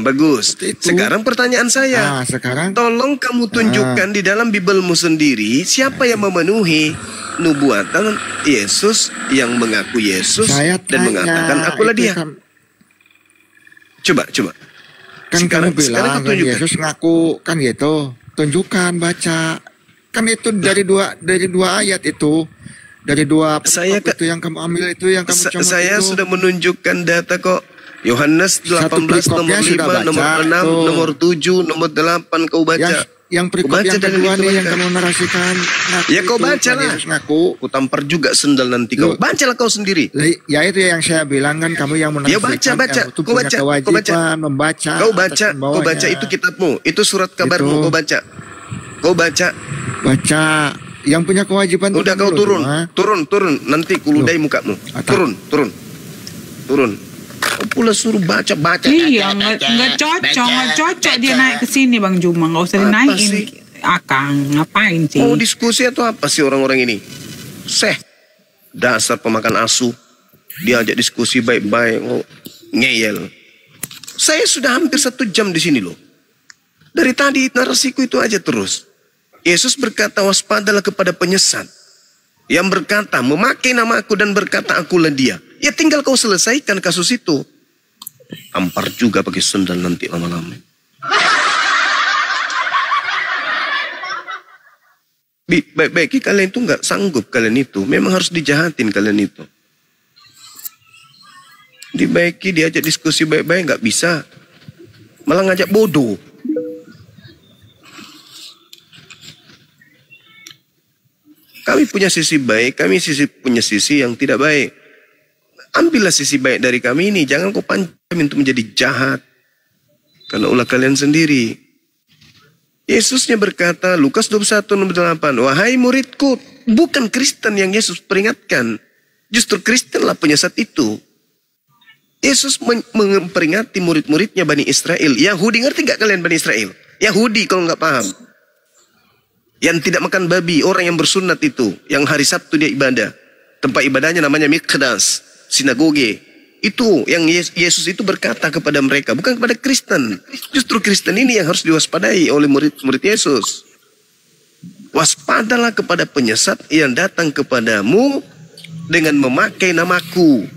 Bagus. Sekarang pertanyaan saya. Sekarang tolong kamu tunjukkan di dalam Bibelmu sendiri siapa yang memenuhi nubuatan Yesus yang mengaku Yesus dan mengatakan akulah dia. Coba. Kan kamu bilang kan Yesus ngaku kan gitu. Tunjukkan, baca. Kan itu dari dua ayat itu. Dari dua itu yang kamu ambil itu yang kamu comot saya itu. Sudah menunjukkan data kok. Yohanes 18 nomor 5, nomor 6, nomor 7, nomor 8 kau baca. Yang perikop yang kedua nih yang kamu narasikan. Ya kau baca lah. Aku tampar juga sendal nanti kau. Bacalah kau sendiri. Ya itu yang saya bilang kan kamu yang menarasikan. Ya baca. Kau baca. Kewajiban membaca. Kau baca itu kitabmu. Itu surat kabarmu kau baca. Kau baca. Yang punya kewajiban. Udah kau turun. Nanti kuludai mukamu. Turun. Pula suruh baca. Iya, nggak cocok dia naik ke sini Bang Juma, nggak usah dinaikin. Akang ngapain sih? Mau diskusi atau apa sih orang-orang ini? Dasar pemakan asu. Diajak diskusi baik-baik, ngeyel. Saya sudah hampir 1 jam di sini loh. Dari tadi narasiku itu aja terus. Yesus berkata waspadalah kepada penyesat. Yang berkata memakai nama aku dan berkata akulah dia. Ya tinggal kau selesaikan kasus itu. Tampar juga pakai sendal nanti lama-lama. Baik-baik kalian itu nggak sanggup kalian itu. Memang harus dijahatin kalian itu. Dibaiki diajak diskusi baik-baik nggak bisa. Malah ngajak bodoh. Kami punya sisi baik, kami punya sisi yang tidak baik. Ambillah sisi baik dari kami ini. Jangan kau pancam untuk menjadi jahat. Karena ulah kalian sendiri. Yesusnya berkata, Lukas 21 nomor 8. Wahai muridku, bukan Kristen yang Yesus peringatkan. Justru Kristenlah penyesat itu. Yesus memperingati murid-muridnya Bani Israel. Yahudi, ngerti gak kalian Bani Israel? Yahudi kalau nggak paham. Yang tidak makan babi, orang yang bersunat itu. Yang hari Sabtu dia ibadah. Tempat ibadahnya namanya Mikdas. Sinagoge. Itu yang Yesus itu berkata kepada mereka, bukan kepada Kristen. Justru Kristen ini yang harus diwaspadai oleh murid-murid Yesus. Waspadalah kepada penyesat yang datang kepadamu dengan memakai namaku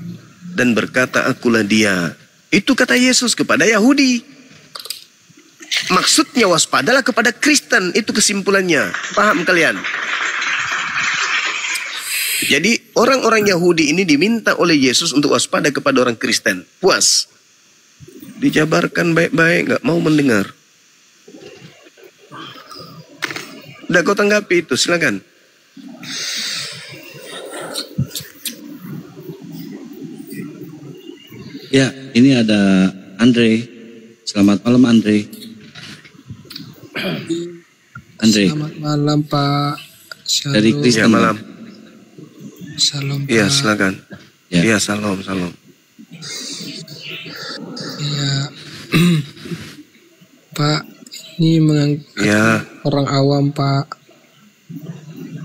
dan berkata akulah dia. Itu kata Yesus kepada Yahudi. Maksudnya waspadalah kepada Kristen, itu kesimpulannya. Paham kalian? Jadi orang-orang Yahudi ini diminta oleh Yesus untuk waspada kepada orang Kristen. Puas. Dijabarkan baik-baik, gak mau mendengar. Udah kau tanggapi itu, silakan. Ya, ini ada Andre. Selamat malam Andre. Selamat malam Pak. Shalom. Dari Kristen. Malam. Salam Pak. Iya silakan. Ya. Iya salam. Iya Pak, ini mengangkat orang awam Pak.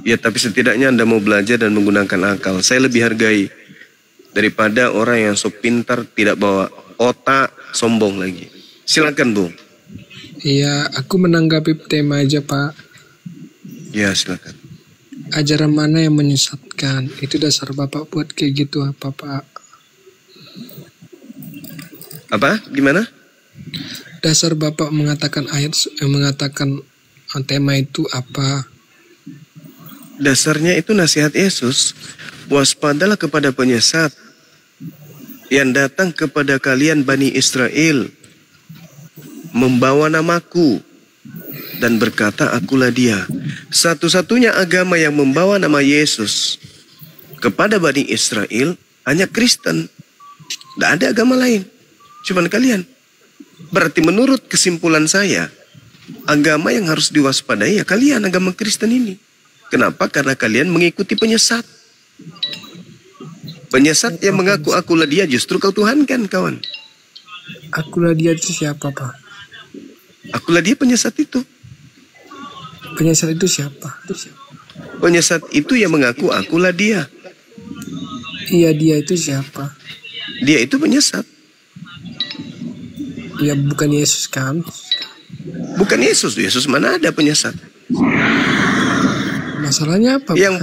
Ya tapi setidaknya Anda mau belajar dan menggunakan akal. Saya lebih hargai daripada orang yang sok pintar tidak bawa otak, sombong lagi. Silakan Bung. Iya, aku menanggapi tema aja Pak. Ya silakan. Ajaran mana yang menyesatkan? Itu dasar Bapak buat kayak gitu apa Pak? Apa? Gimana? Dasar Bapak mengatakan mengatakan tema itu apa? Dasarnya itu nasihat Yesus. Waspadalah kepada penyesat yang datang kepada kalian Bani Israel, membawa namaku dan berkata akulah dia. Satu-satunya agama yang membawa nama Yesus kepada Bani Israel hanya Kristen. Tidak ada agama lain. Cuman kalian. Berarti menurut kesimpulan saya, agama yang harus diwaspadai ya kalian, agama Kristen ini. Kenapa? Karena kalian mengikuti penyesat. Penyesat yang mengaku akulah dia justru kau tuhankan kawan. Akulah dia itu siapa Pak? Akulah dia penyesat itu. Penyesat itu siapa? Penyesat itu yang mengaku akulah dia. Iya, dia itu siapa? Dia itu penyesat. Ya bukan Yesus kan? Bukan Yesus. Yesus mana ada penyesat? Masalahnya apa? Yang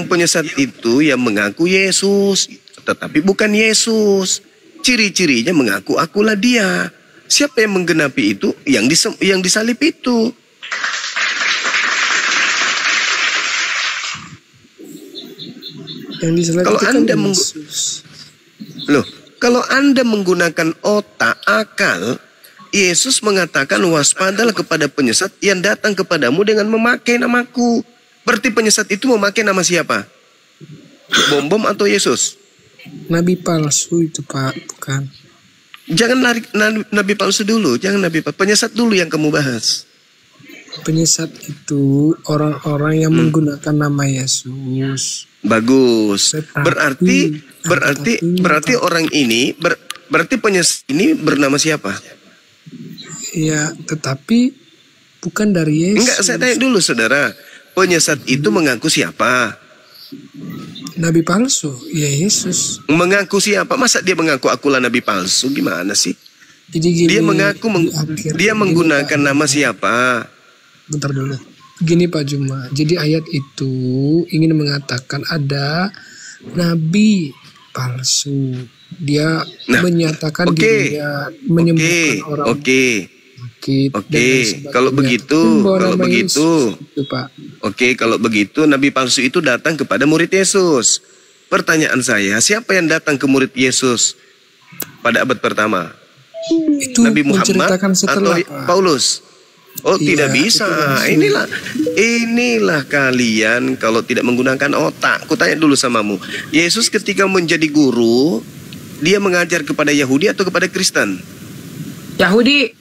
penyesat itu yang mengaku Yesus, tetapi bukan Yesus. Ciri-cirinya mengaku akulah dia. Siapa yang menggenapi itu? Yang disalib itu. Yang disalib Kalau itu kan Anda Yesus. Kalau Anda menggunakan otak, akal, Yesus mengatakan waspadalah kepada penyesat yang datang kepadamu dengan memakai namaku. Berarti penyesat itu memakai nama siapa? Bom atau Yesus? Nabi palsu itu Pak, bukan. Jangan nabi palsu dulu, jangan nabi palsu. Penyesat dulu yang kamu bahas. Penyesat itu orang-orang yang menggunakan nama Yesus. Bagus. Tetapi, Berarti orang ini berarti penyesat ini bernama siapa? Ya, tetapi bukan dari Yesus. Enggak, saya tanya dulu saudara. Penyesat itu mengaku siapa? Nabi palsu, ya Yesus. Mengaku siapa? Masa dia mengaku akulah nabi palsu? Gimana sih? Jadi gini, dia menggunakan nama siapa? Bentar dulu. Gini Pak Juma, jadi ayat itu ingin mengatakan ada nabi palsu. Dia menyatakan dirinya menyembuhkan orang. Oke. Kalau begitu, kalau begitu Nabi palsu itu datang kepada murid Yesus. Pertanyaan saya, siapa yang datang ke murid Yesus pada abad pertama? Itu Nabi Muhammad atau Paulus? Oh, tidak bisa. Inilah kalian kalau tidak menggunakan otak. Aku tanya dulu samamu. Yesus ketika menjadi guru, dia mengajar kepada Yahudi atau kepada Kristen? Yahudi.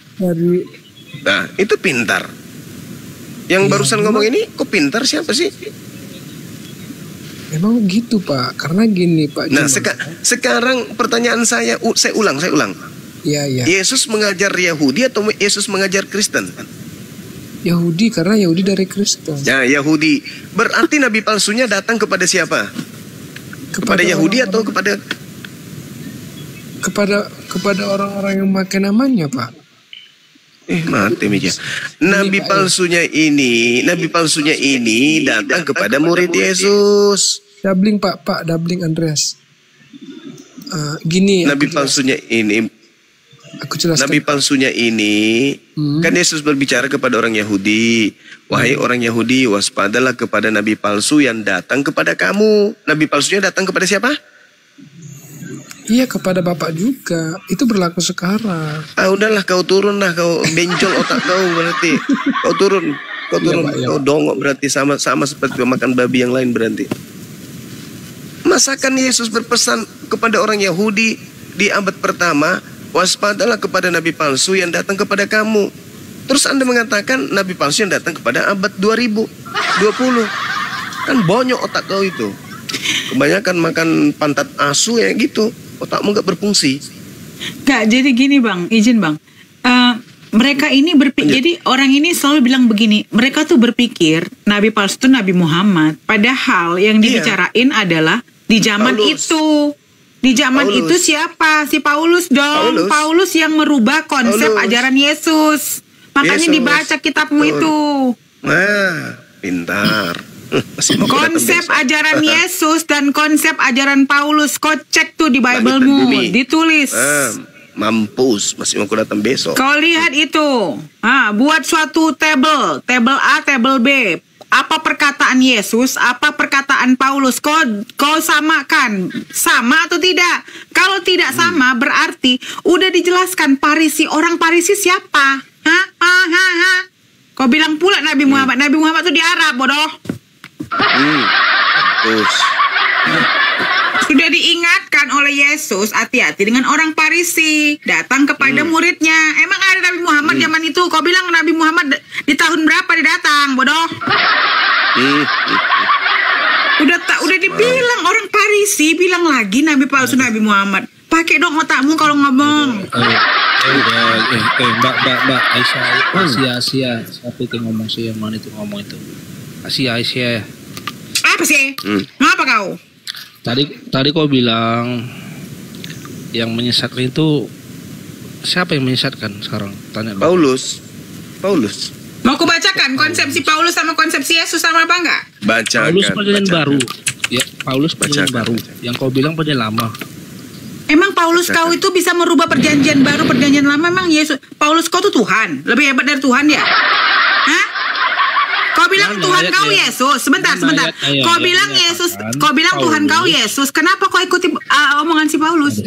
Nah, itu pintar. Yang barusan ngomong ini, kok pintar siapa sih? Memang gitu Pak, karena gini Pak. Nah, sekarang pertanyaan saya ulang. Iya. Yesus mengajar Yahudi atau Yesus mengajar Kristen? Yahudi, karena Yahudi dari Kristen. Ya, Yahudi. Berarti nabi palsunya datang kepada siapa? Kepada Yahudi atau kepada orang-orang yang memakai namanya Pak? Mati meja. Nabi palsunya ini datang kepada murid Yesus. Dabling Pak, Dabling Andreas. Gini. Nabi palsunya ini. Aku jelaskan. Nabi palsunya ini, kan Yesus berbicara kepada orang Yahudi. Wahai orang Yahudi, waspadalah kepada nabi palsu yang datang kepada kamu. Nabi palsunya datang kepada siapa? Iya, kepada Bapak juga. Itu berlaku sekarang. Udahlah, kau turun lah, kau bencol otak kau berarti. Kau turun. Kau dongok berarti sama seperti makan babi yang lain berarti. Masakan Yesus berpesan kepada orang Yahudi di abad pertama, waspadalah kepada nabi palsu yang datang kepada kamu. Terus Anda mengatakan nabi palsu yang datang kepada abad 2020. Kan bonyok otak kau itu. Kebanyakan makan pantat asu ya gitu. Otakmu gak berfungsi. Gak, jadi gini Bang, izin Bang. Mereka ini jadi orang ini selalu bilang begini, mereka tuh berpikir Nabi palsu itu Nabi Muhammad. Padahal yang dibicarain adalah di zaman itu. Di zaman itu siapa? Si Paulus dong. Paulus yang merubah konsep ajaran Yesus. Makanya dibaca kitabmu itu. Nah, pintar. Konsep ajaran Yesus dan konsep ajaran Paulus, kau cek tuh di Bible-mu, ditulis. Mampus, masih mau datang besok. Kau lihat itu. Buat suatu table A, table B. Apa perkataan Yesus, apa perkataan Paulus, kau samakan. Sama atau tidak? Kalau tidak sama, berarti udah dijelaskan orang Parisi siapa? Kau bilang pula Nabi Muhammad. Nabi Muhammad tuh di Arab, bodoh. Sudah diingatkan oleh Yesus, hati-hati dengan orang Parisi, datang kepada muridnya. Emang ada Nabi Muhammad zaman itu? Kau bilang Nabi Muhammad di tahun berapa dia datang, bodoh? Udah dibilang orang Parisi, bilang lagi Nabi palsu Nabi Muhammad. Pakai dong otakmu kalau ngomong. Mbak Aisyah, siapa itu ngomong sih, yang mana itu ngomong itu? Aisyah. Apa sih? Ngapa kau? Tadi kau bilang yang menyesatkan itu siapa yang menyesatkan sekarang? Tanya lu. Paulus. Mau aku bacakan konsepsi Paulus sama konsepsi Yesus sama apa enggak? Bacakan. Paulus perjanjian bacakan. baru. Ya, Paulus perjanjian baru. Yang kau bilang perjanjian lama. Emang Paulus kau itu bisa merubah perjanjian baru, perjanjian lama? Emang Yesus, Paulus kau tuh Tuhan? Lebih hebat dari Tuhan ya? Hah? Kau bilang Mana Tuhan kau ayatnya? Yesus? Sebentar. Mana Kau bilang Yesus, kau bilang Tuhan kau Yesus. Kenapa kau ikuti omongan si Paulus?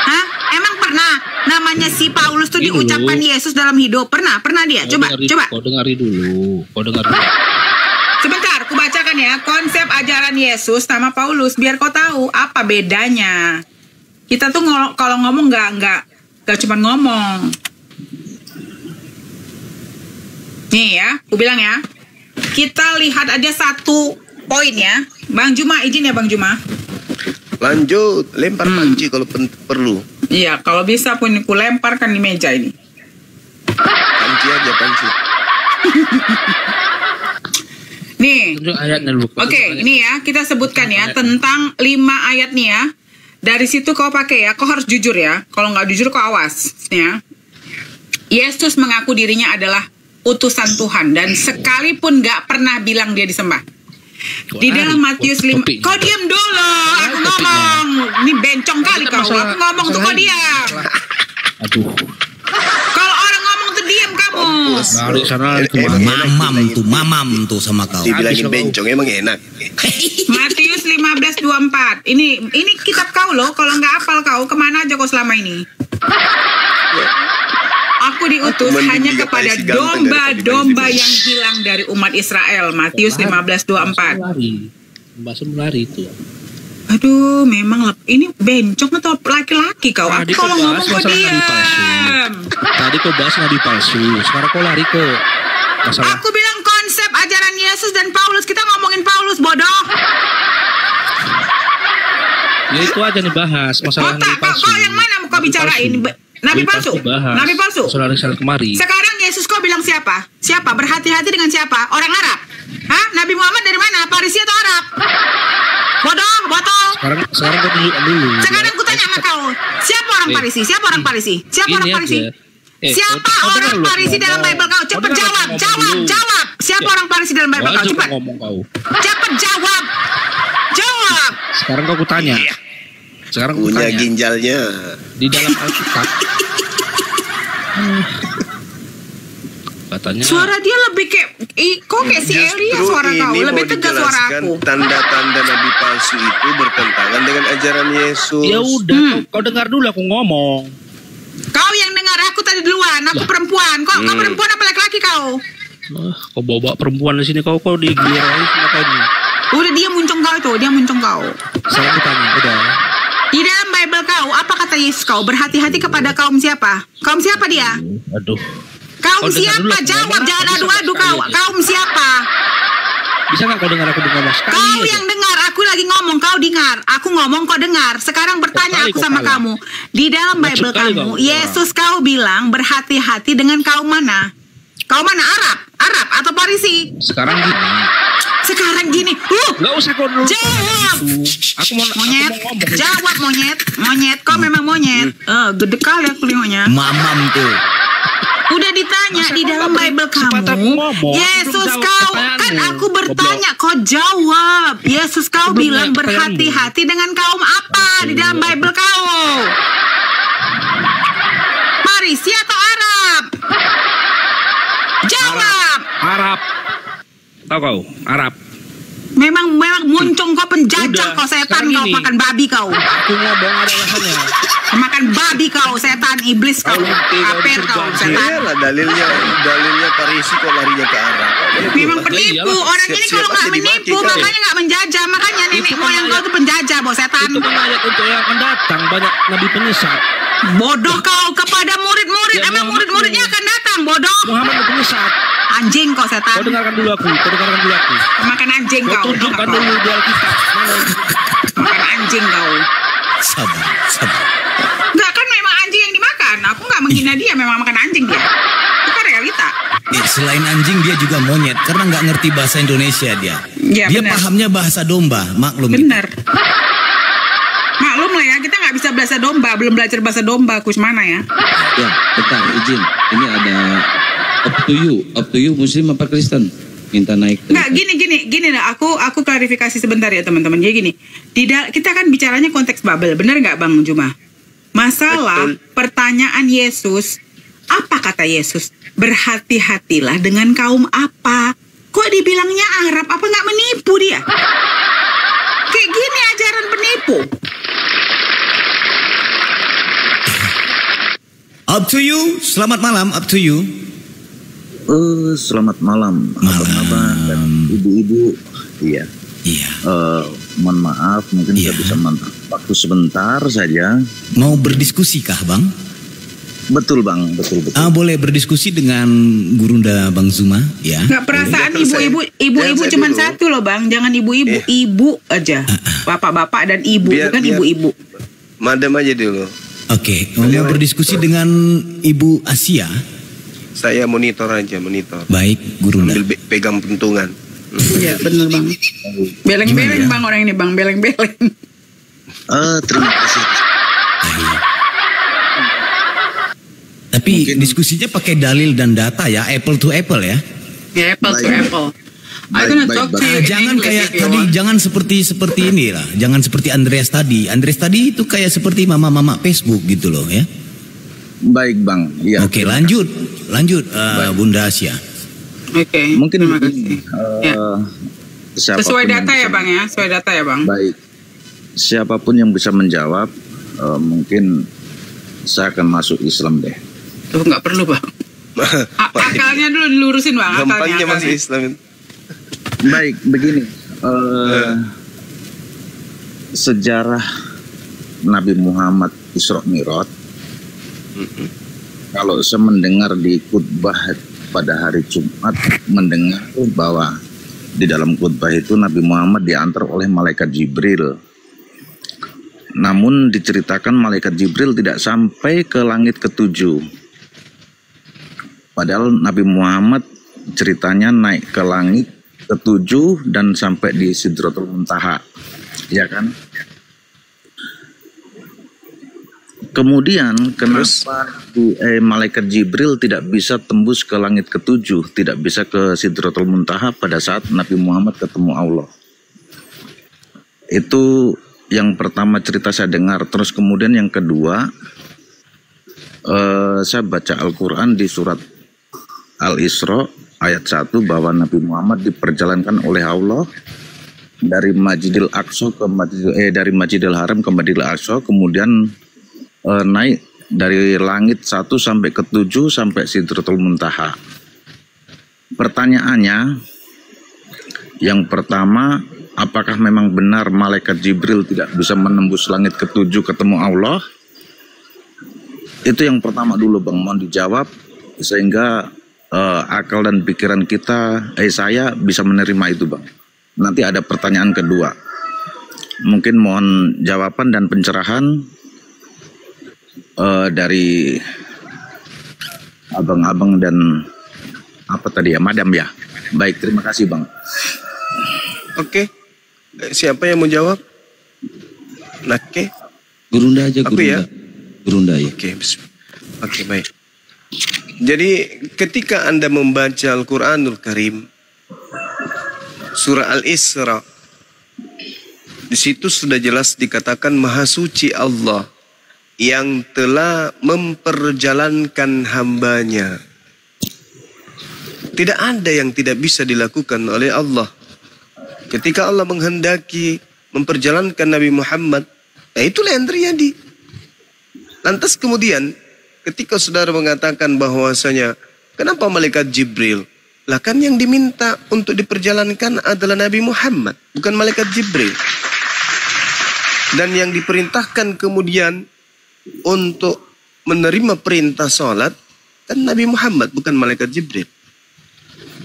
Hah? Emang pernah namanya si Paulus tuh Ini dulu. diucapkan Yesus dalam hidup? Pernah dia? Coba. Kau dengari dulu. Sebentar, aku bacakan ya konsep ajaran Yesus sama Paulus biar kau tahu apa bedanya. Kita tuh kalau ngomong nggak cuma ngomong. Nih ya, aku bilang ya. Kita lihat aja satu poin ya. Bang Juma, izin ya Bang Juma. Lanjut, lempar panci kalau perlu. Iya, kalau bisa pun aku lemparkan di meja ini. Panci aja, panci. Nih. Tunjuk ayatnya dulu. Oke, ini ya kita sebutkan ya tentang 5 ayat nih ya. Dari situ kau pakai ya, kau harus jujur ya. Kalau nggak jujur kau awas ya. Yesus mengaku dirinya adalah utusan Tuhan dan sekalipun nggak pernah bilang dia disembah. Di dalam Matius 5, kau diam dulu, aku ngomong. Ini bencong kali kau. Aku ngomong tuh kau diam. Aduh. Kalau orang ngomong tuh diam kamu. Lari sana Mamam tuh sama kau. Dibilangin bencong emang enak. Matius 15:24. Ini kitab kau loh. Kalau nggak hafal kau, kemana aja kau selama ini? Aku diutus hanya kepada domba-domba yang hilang dari umat Israel. Matius 15:24. Bahasa melari itu. Aduh, memang ini bencong atau laki-laki kau? Aku kalau ngomong kau diam. Tadi kau bahas nabi palsu. Sekarang kau lari ke masalah. Aku bilang konsep ajaran Yesus dan Paulus. Kita ngomongin Paulus, bodoh. Ya itu aja nih bahas masalah nabi palsu. Kau yang mana mau kau bicarain? Nabi palsu? Nabi palsu? Soal kemari. Sekarang Yesus kau bilang siapa? Siapa? Berhati-hati dengan siapa? Orang Arab? Hah? Nabi Muhammad dari mana? Parisi atau Arab? Bodoh, botol. Sekarang kau tunjukkan dulu. Sekarang aku tanya sama kau. Siapa orang Parisi? Siapa orang Parisi? Siapa orang Parisi? Siapa orang Parisi dalam Bible kau? Cepat jawab. Siapa orang Parisi dalam Bible kau? Cepat. Cepat jawab. Jawab. Sekarang kau tanya. Sekarang aku Punya tanya, ginjalnya. di dalam Alkitab katanya suara dia lebih kayak kok kayak si Elia suara kau, lebih tegas suara aku. Tanda-tanda nabi palsu itu bertentangan dengan ajaran Yesus. ya udah kau dengar dulu aku ngomong. Kau yang dengar aku tadi duluan, aku perempuan. Kau perempuan apa laki-laki kau? Kau bawa perempuan di sini kau digilir lagi kenapa ini? Udah dia muncung kau itu, dia muncung kau. Sekarang aku tanya, udah. Di dalam Bible kau, apa kata Yesus kau? Berhati-hati kepada kaum siapa? Kaum siapa dia? Aduh. Kaum Kau dengar siapa? dulu, Jawab, ngomong, jangan bisa adu-adu sekali kau. aja. Kaum siapa? Bisa nggak kau dengar aku ngomong sekali? Kau aja? yang dengar, aku lagi ngomong, kau dengar. Aku ngomong, kau dengar. Sekarang bertanya Kau aku kali sama kau kalah. kamu. Di dalam Maksud Bible kali kamu, kau. Yesus kau bilang berhati-hati dengan kaum mana? Kaum mana? Arab atau Parisi? Sekarang gini. Sekarang gini. Nggak usah kau dulu. Jawab. Aku mau Monyet, ngomong. jawab monyet. Kau memang monyet. Gede kali aku lihatnya. Mamam tuh. Udah ditanya Masa di kau dalam nggak beri Bible kesempatan kamu. aku ngomong? Yesus Belum jawab kau kan pertanyaanmu. aku bertanya kau jawab. Yesus kau Belum bilang jawab pertanyaanmu. berhati-hati dengan kaum apa di dalam Bible kau? Parisi atau Arab? Jawab. Arab. Tahu kau? Arab. Memang muncung kau penjajah Udah, kau setan sekarang kau gini. makan babi kau. Aku ngomong ada alasannya. Makan babi kau setan iblis kau. Aper kau setan. Iyalah dalilnya Parisi kok larinya ke Arab. Memang Iya, penipu. iyalah. Orang ini Siap-siap kalau nggak aja dimaki menipu kau. makanya nggak menjajah. Makanya nenek Itu kan moyang kau ayat. tuh penjajah bos setan. Itu kan ayat untuk yang akan datang. Banyak nabi penyesat. Bodoh kau kepada murid-murid. Ya, Emang Muhammad murid-muridnya akan datang bodoh. Muhammad itu penyesat. Anjing kau Kau setan. dengarkan dulu aku. Makan anjing Kau kau. tunjukkan dulu di Alkitab. Mana? Makan anjing kau. Sabar. Enggak kan memang anjing yang dimakan. Aku nggak menghina dia. Memang makan anjing dia. Itu realita. Selain anjing dia juga monyet karena nggak ngerti bahasa Indonesia dia. Ya, Dia benar. pahamnya bahasa domba, maklum. Bener. Maklum lah ya, kita nggak nggak bisa bahasa domba, belum belajar bahasa domba, Kusmana ya. Ya, bentar, izin. Ini ada up to you Muslim apa Kristen? Minta naik. Nggak, gini lah. Aku klarifikasi sebentar ya teman-teman. Jadi gini, kita kan bicaranya konteks Babel, benar nggak Bang Juma? Masalah pertanyaan Yesus, apa kata Yesus? Berhati-hatilah dengan kaum apa? Kok dibilangnya Arab? Apa nggak menipu dia? Kayak gini ajaran penipu. Up to you. Selamat malam. Up to you. Selamat malam. Abang-abang dan ibu-ibu. Iya. Mohon maaf, mungkin saya bisa waktu sebentar saja. Mau berdiskusi kah, Bang? Betul Bang, betul. Boleh berdiskusi dengan Gurunda Bang Zuma, ya. Nggak, perasaan ibu-ibu cuma satu loh Bang, jangan ibu-ibu, ibu aja, bapak-bapak dan ibu, bukan ibu-ibu. Madam aja dulu. Oke, mau berdiskusi dengan Ibu Asia. Saya monitor aja, monitor. Baik, Gurunda. Ambil pegang pentungan. Iya bener Bang. Beleng-beleng Bang orang ini Bang, beleng-beleng. Terima kasih. Tapi diskusinya pakai dalil dan data ya, apple to apple ya. Ya, apple to apple. Jangan kayak tadi, jangan seperti ini lah. Jangan seperti Andreas tadi. Andreas tadi itu kayak seperti mama-mama Facebook gitu loh ya. Baik Bang. Ya. Oke, lanjut Bunda Asia. Oke. Mungkin terima kasih. Sesuai data ya Bang ya, sesuai data ya Bang. Baik. Siapapun yang bisa menjawab, mungkin saya akan masuk Islam deh. Tuh nggak perlu Bang. Akalnya dulu dilurusin Bang. Gampangnya masih Islam. Baik, begini. Sejarah Nabi Muhammad Isra Mi'raj. Kalau saya mendengar di khutbah pada hari Jumat, mendengar bahwa di dalam khutbah itu Nabi Muhammad diantar oleh malaikat Jibril. Namun diceritakan malaikat Jibril tidak sampai ke langit ke-7. Padahal Nabi Muhammad ceritanya naik ke langit ke-7 dan sampai di Sidratul Muntaha, ya kan? Kemudian kenapa malaikat Jibril tidak bisa tembus ke langit ke-7, tidak bisa ke Sidratul Muntaha pada saat Nabi Muhammad ketemu Allah? Itu yang pertama cerita saya dengar. Terus kemudian yang kedua, saya baca Al-Quran di surat Al-Isra ayat 1 bahwa Nabi Muhammad diperjalankan oleh Allah dari Masjidil Aqsa ke dari Masjidil Haram ke Masjidil Aqsa, kemudian naik dari langit 1 sampai ke 7 sampai Sidratul Muntaha. Pertanyaannya, yang pertama, apakah memang benar malaikat Jibril tidak bisa menembus langit ke-7 ketemu Allah? Itu yang pertama dulu Bang, mohon dijawab sehingga akal dan pikiran kita, saya bisa menerima itu Bang. Nanti ada pertanyaan kedua. Mungkin mohon jawaban dan pencerahan dari abang-abang dan apa tadi ya, madam ya. Baik, terima kasih Bang. Oke. Siapa yang mau jawab? Nake? Gurunda aja, Aku ya? Gurunda ya. Oke, baik. Jadi ketika Anda membaca Al-Quranul Karim, surah Al-Isra, di situ sudah jelas dikatakan Maha Suci Allah yang telah memperjalankan hambanya. Tidak ada yang tidak bisa dilakukan oleh Allah. Ketika Allah menghendaki memperjalankan Nabi Muhammad, itulah yang terjadi. Lantas kemudian ketika saudara mengatakan bahwasanya kenapa malaikat Jibril? Lah kan yang diminta untuk diperjalankan adalah Nabi Muhammad, bukan malaikat Jibril. Dan yang diperintahkan kemudian untuk menerima perintah sholat kan Nabi Muhammad, bukan malaikat Jibril.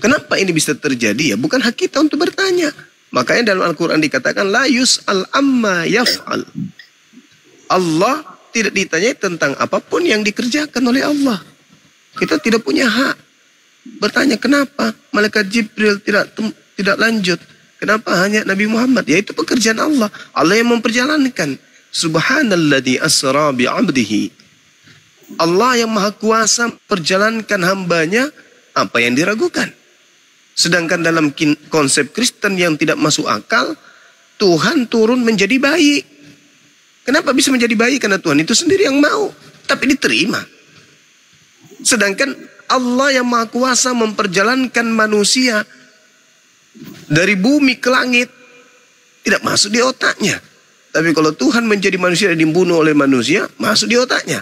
Kenapa ini bisa terjadi? Ya bukan hak kita untuk bertanya. Makanya dalam Al-Quran dikatakan la yus'al amma yaf'al. Allah tidak ditanyai tentang apapun yang dikerjakan oleh Allah. Kita tidak punya hak bertanya kenapa malaikat Jibril tidak lanjut. Kenapa hanya Nabi Muhammad? Yaitu pekerjaan Allah. Allah yang memperjalankan. Subhanalladzi asra bi'abdihi. Allah yang maha kuasa perjalankan hambanya apa yang diragukan. Sedangkan dalam konsep Kristen yang tidak masuk akal, Tuhan turun menjadi bayi. Kenapa bisa menjadi bayi? Karena Tuhan itu sendiri yang mau, tapi diterima. Sedangkan Allah yang maha kuasa memperjalankan manusia dari bumi ke langit, tidak masuk di otaknya. Tapi kalau Tuhan menjadi manusia dan dibunuh oleh manusia, masuk di otaknya.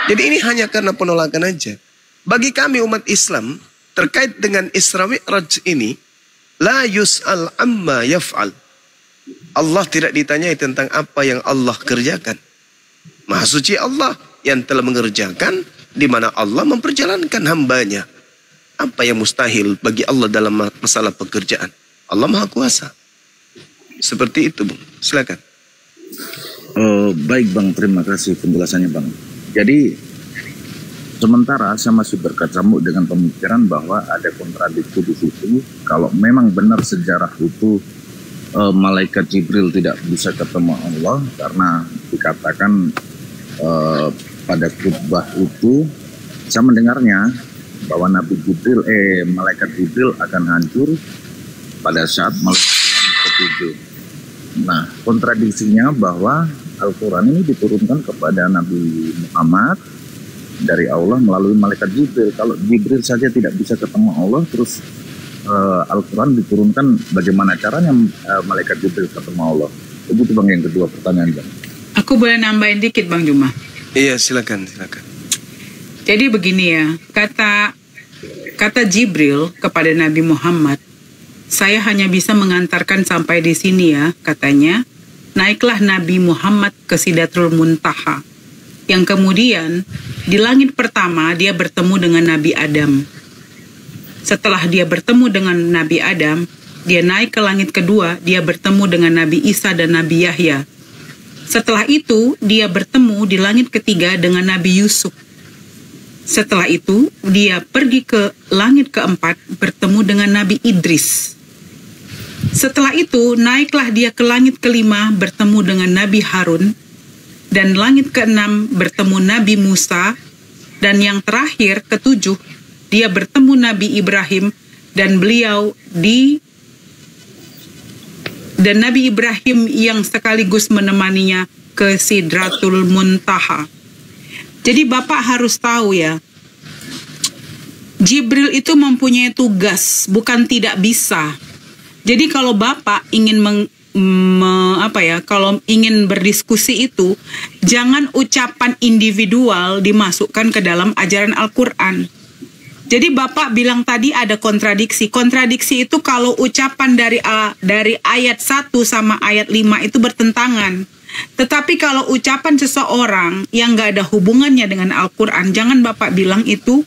Jadi ini hanya karena penolakan aja. Bagi kami umat Islam, terkait dengan Isra Mi'raj ini, la yus'al amma yaf'al. Allah tidak ditanyai tentang apa yang Allah kerjakan. Maha suci Allah yang telah mengerjakan, di mana Allah memperjalankan hambanya. Apa yang mustahil bagi Allah dalam masalah pekerjaan? Allah maha kuasa. Seperti itu, Bung. Silakan. Baik, Bang. Terima kasih penjelasannya, Bang. Jadi, sementara saya masih berkecamuk dengan pemikiran bahwa ada kontradiksi di situ. Kalau memang benar sejarah itu, malaikat Jibril tidak bisa ketemu Allah karena dikatakan pada khutbah itu, saya mendengarnya bahwa malaikat Jibril akan hancur pada saat malaikat ketujuh. Nah, kontradiksinya bahwa Al-Quran ini diturunkan kepada Nabi Muhammad dari Allah melalui malaikat Jibril. Kalau Jibril saja tidak bisa ketemu Allah, terus Al-Quran diturunkan, bagaimana caranya malaikat Jibril ketemu Allah? Itu Bang yang kedua pertanyaan, Bang. Aku boleh nambahin dikit, Bang Juma? Iya, silakan. Jadi begini ya, kata Jibril kepada Nabi Muhammad, saya hanya bisa mengantarkan sampai di sini ya, katanya. Naiklah Nabi Muhammad ke Sidratul Muntaha. Yang kemudian, di langit pertama dia bertemu dengan Nabi Adam. Setelah dia bertemu dengan Nabi Adam, dia naik ke langit kedua, dia bertemu dengan Nabi Isa dan Nabi Yahya. Setelah itu, dia bertemu di langit ketiga dengan Nabi Yusuf. Setelah itu, dia pergi ke langit keempat, bertemu dengan Nabi Idris. Setelah itu, naiklah dia ke langit kelima, bertemu dengan Nabi Harun. Dan langit keenam, bertemu Nabi Musa. Dan yang terakhir, ketujuh, dia bertemu Nabi Ibrahim. Dan Nabi Ibrahim yang sekaligus menemaninya ke Sidratul Muntaha. Jadi Bapak harus tahu ya, Jibril itu mempunyai tugas, bukan tidak bisa. Jadi kalau Bapak ingin kalau ingin berdiskusi itu, jangan ucapan individual dimasukkan ke dalam ajaran Al-Quran. Jadi Bapak bilang tadi ada kontradiksi. Kontradiksi itu kalau ucapan dari ayat 1 sama ayat 5 itu bertentangan. Tetapi kalau ucapan seseorang yang gak ada hubungannya dengan Al-Quran, jangan Bapak bilang itu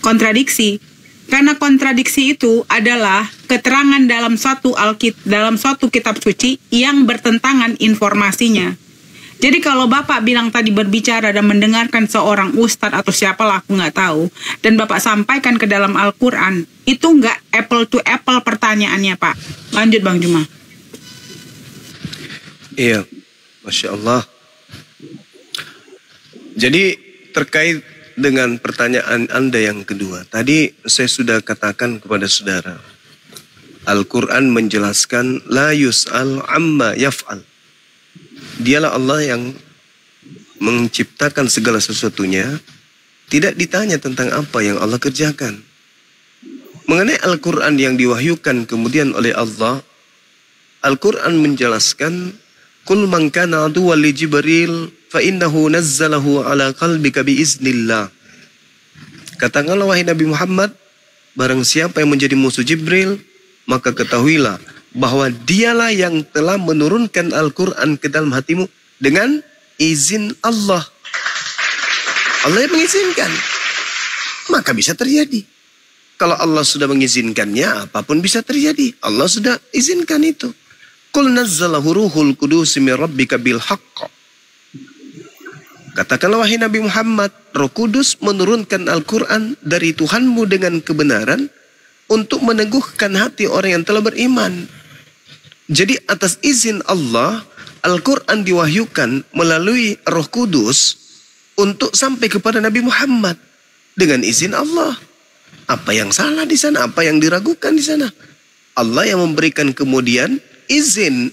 kontradiksi. Karena kontradiksi itu adalah keterangan dalam suatu kitab suci yang bertentangan informasinya. Jadi kalau Bapak bilang tadi berbicara dan mendengarkan seorang ustadz atau siapalah aku nggak tahu, dan Bapak sampaikan ke dalam Al-Quran, itu nggak apple to apple pertanyaannya, Pak. Lanjut Bang Juma. Iya, Masya Allah. Jadi terkait dengan pertanyaan Anda yang kedua, tadi saya sudah katakan kepada saudara, Al-Quran menjelaskan la yus'al amma yaf'al. Dialah Allah yang menciptakan segala sesuatunya, tidak ditanya tentang apa yang Allah kerjakan. Mengenai Al-Quran yang diwahyukan kemudian oleh Allah, Al-Quran menjelaskan, Qul man kana aduwwan li Jibril fa innahu nazzalahu ala qalbika biiznillah. Katakanlah wahai Nabi Muhammad, barang siapa yang menjadi musuh Jibril, maka ketahuilah bahwa dialah yang telah menurunkan Al-Quran ke dalam hatimu dengan izin Allah. Allah yang mengizinkan, maka bisa terjadi. Kalau Allah sudah mengizinkannya, apapun bisa terjadi. Allah sudah izinkan itu. Qul nazzalahu ruhul qudus min rabbika bil haqq. Katakanlah wahai Nabi Muhammad, Roh Kudus menurunkan Al-Quran dari Tuhanmu dengan kebenaran untuk meneguhkan hati orang yang telah beriman. Jadi atas izin Allah, Al-Quran diwahyukan melalui Roh Kudus untuk sampai kepada Nabi Muhammad dengan izin Allah. Apa yang salah di sana? Apa yang diragukan di sana? Allah yang memberikan kemudian izin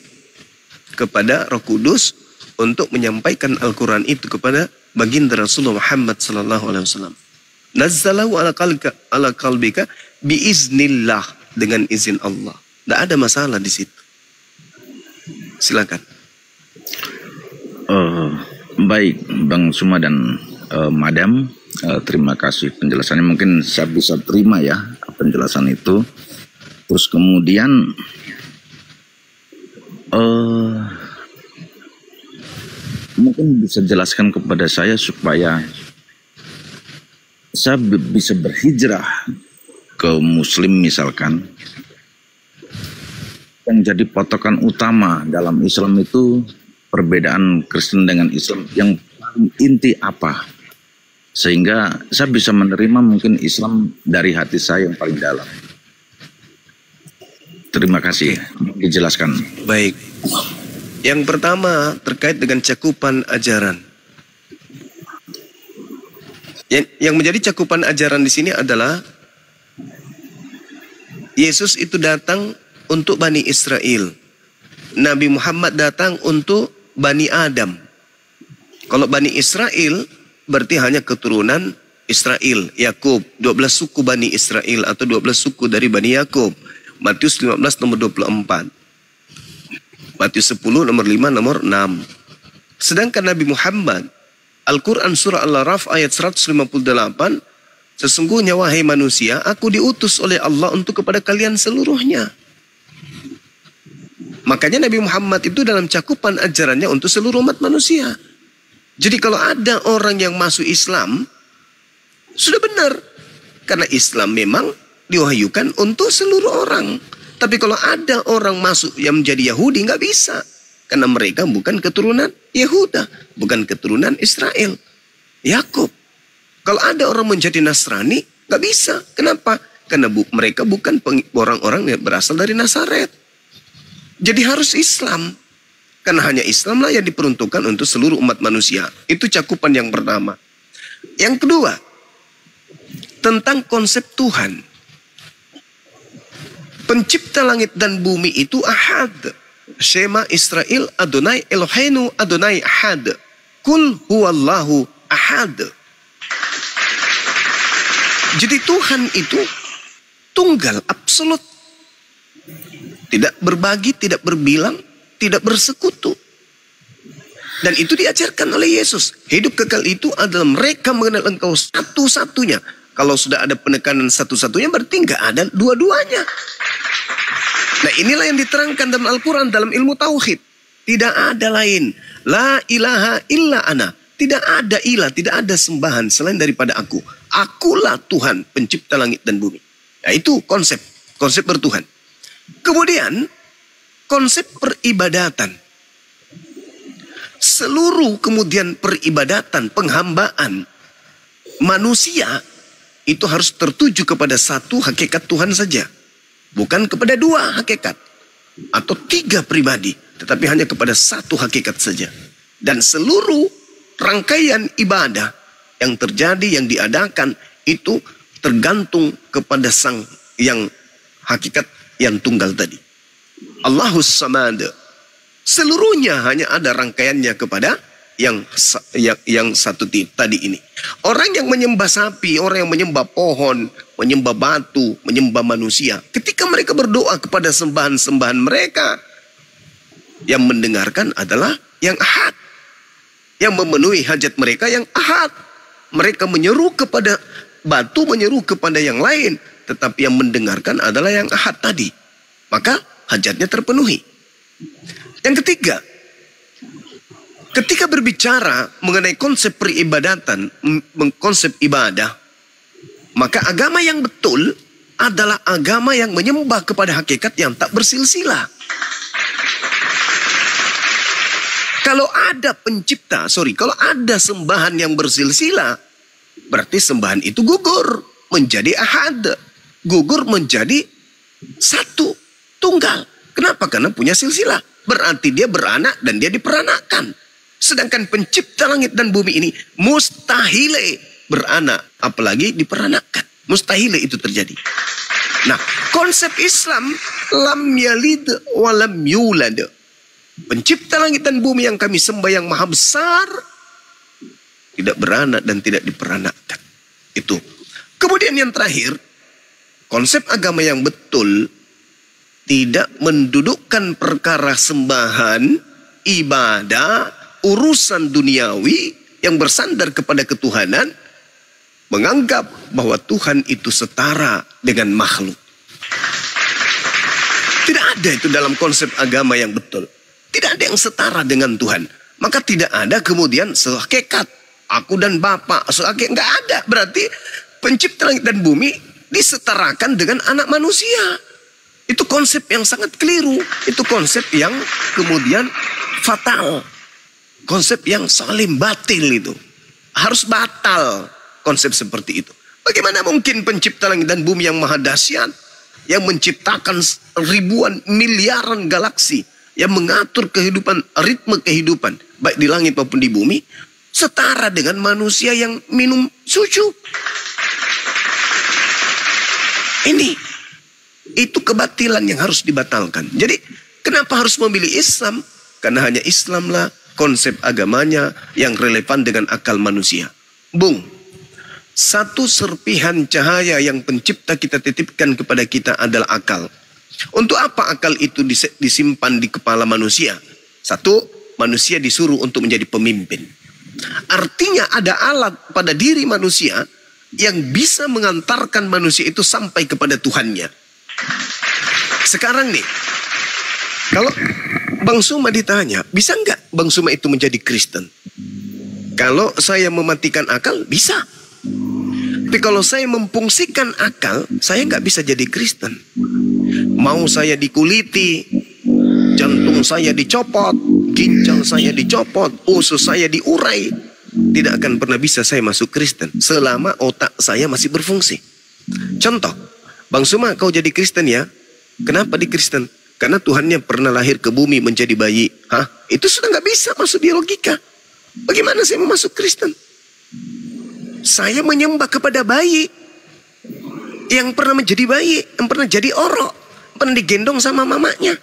kepada Roh Kudus untuk menyampaikan Al-Quran itu kepada baginda Rasulullah Muhammad sallallahu alaihi wasallam. Nazzalahu ala qalbika biiznillah, dengan izin Allah. Tidak ada masalah di situ. Silakan. Baik, Bang Suma dan Madam, terima kasih penjelasannya. Mungkin saya bisa terima ya penjelasan itu. Terus kemudian mungkin bisa jelaskan kepada saya supaya saya bisa berhijrah ke Muslim misalkan. Yang jadi patokan utama dalam Islam itu perbedaan Kristen dengan Islam yang paling inti apa? Sehingga saya bisa menerima mungkin Islam dari hati saya yang paling dalam. Terima kasih. Dijelaskan. Baik. Yang pertama terkait dengan cakupan ajaran. Yang menjadi cakupan ajaran di sini adalah Yesus itu datang untuk Bani Israel. Nabi Muhammad datang untuk Bani Adam. Kalau Bani Israel berarti hanya keturunan Israel, Yakub, 12 suku Bani Israel atau 12 suku dari Bani Yakub. Matius 15 nomor 24. Matius 10 nomor 5 nomor 6. Sedangkan Nabi Muhammad, Al-Quran surah Al-Araf ayat 158, sesungguhnya wahai manusia, aku diutus oleh Allah untuk kepada kalian seluruhnya. Makanya Nabi Muhammad itu dalam cakupan ajarannya untuk seluruh umat manusia. Jadi kalau ada orang yang masuk Islam, sudah benar. Karena Islam memang diwahyukan untuk seluruh orang. Tapi kalau ada orang masuk yang menjadi Yahudi, nggak bisa. Karena mereka bukan keturunan Yehuda, bukan keturunan Israel, Yakub. Kalau ada orang menjadi Nasrani, nggak bisa. Kenapa? Karena mereka bukan orang-orang yang berasal dari Nazaret. Jadi harus Islam. Karena hanya Islamlah yang diperuntukkan untuk seluruh umat manusia. Itu cakupan yang pertama. Yang kedua, tentang konsep Tuhan. Pencipta langit dan bumi itu ahad. Shema Israel Adonai Eloheinu Adonai ahad. Kul huwallahu ahad. Jadi Tuhan itu tunggal, absolut. Tidak berbagi, tidak berbilang, tidak bersekutu. Dan itu diajarkan oleh Yesus. Hidup kekal itu adalah mereka mengenal Engkau satu-satunya. Kalau sudah ada penekanan satu-satunya berarti nggak ada dua-duanya. Nah inilah yang diterangkan dalam Al-Quran dalam ilmu tauhid. Tidak ada lain. La ilaha illa ana. Tidak ada ilah, tidak ada sembahan selain daripada aku. Akulah Tuhan pencipta langit dan bumi. Nah itu konsep bertuhan. Kemudian konsep peribadatan. Seluruh kemudian peribadatan, penghambaan manusia itu harus tertuju kepada satu hakikat Tuhan saja. Bukan kepada dua hakikat atau tiga pribadi, tetapi hanya kepada satu hakikat saja. Dan seluruh rangkaian ibadah yang terjadi, yang diadakan itu tergantung kepada sang yang hakikat yang tunggal tadi. Allahus Samad. Seluruhnya hanya ada rangkaiannya kepada yang satu tadi ini. Orang yang menyembah sapi, orang yang menyembah pohon, menyembah batu, menyembah manusia, ketika mereka berdoa kepada sembahan-sembahan mereka, yang mendengarkan adalah yang ahad. Yang memenuhi hajat mereka yang ahad. Mereka menyeru kepada batu, menyeru kepada yang lain, tetapi yang mendengarkan adalah yang ahad tadi. Maka hajatnya terpenuhi. Yang ketiga, ketika berbicara mengenai konsep peribadatan, konsep ibadah, maka agama yang betul adalah agama yang menyembah kepada hakikat yang tak bersilsilah. Kalau ada kalau ada sembahan yang bersilsilah, berarti sembahan itu gugur menjadi ahad, gugur menjadi satu, tunggal. Kenapa? Karena punya silsilah. Berarti dia beranak dan dia diperanakkan. Sedangkan pencipta langit dan bumi ini mustahile beranak, apalagi diperanakkan. Mustahile itu terjadi. Nah, konsep Islam lam yalid wa lam yulad. Pencipta langit dan bumi yang kami sembah yang maha besar tidak beranak dan tidak diperanakkan. Itu. Kemudian yang terakhir, konsep agama yang betul tidak mendudukkan perkara sembahan, ibadah, urusan duniawi yang bersandar kepada ketuhanan, menganggap bahwa Tuhan itu setara dengan makhluk. Tidak ada itu dalam konsep agama yang betul. Tidak ada yang setara dengan Tuhan. Maka tidak ada kemudian sehakikat aku dan Bapa, sehakikat nggak ada. Berarti pencipta langit dan bumi disetarakan dengan anak manusia. Itu konsep yang sangat keliru. Itu konsep yang kemudian fatal. Konsep yang salim batil itu. Harus batal konsep seperti itu. Bagaimana mungkin pencipta langit dan bumi yang maha dahsyat, yang menciptakan ribuan miliaran galaksi, yang mengatur kehidupan, ritme kehidupan, baik di langit maupun di bumi, setara dengan manusia yang minum susu. Itu kebatilan yang harus dibatalkan. Jadi kenapa harus memilih Islam? Karena hanya Islamlah konsep agamanya yang relevan dengan akal manusia. Bung, satu serpihan cahaya yang pencipta kita titipkan kepada kita adalah akal. Untuk apa akal itu disimpan di kepala manusia? Satu, manusia disuruh untuk menjadi pemimpin. Artinya ada alat pada diri manusia yang bisa mengantarkan manusia itu sampai kepada Tuhannya. Sekarang nih, kalau Bang Suma ditanya, bisa nggak Bang Suma itu menjadi Kristen? Kalau saya mematikan akal, bisa. Tapi kalau saya memfungsikan akal, saya nggak bisa jadi Kristen. Mau saya dikuliti, jantung saya dicopot, ginjal saya dicopot, usus saya diurai, tidak akan pernah bisa saya masuk Kristen selama otak saya masih berfungsi. Contoh, Bang Suma, kau jadi Kristen ya? Kenapa di Kristen? Karena Tuhannya pernah lahir ke bumi menjadi bayi. Hah? Itu sudah nggak bisa masuk di logika. Bagaimana saya mau masuk Kristen? Saya menyembah kepada bayi yang pernah menjadi bayi, yang pernah jadi orok, pernah digendong sama mamanya.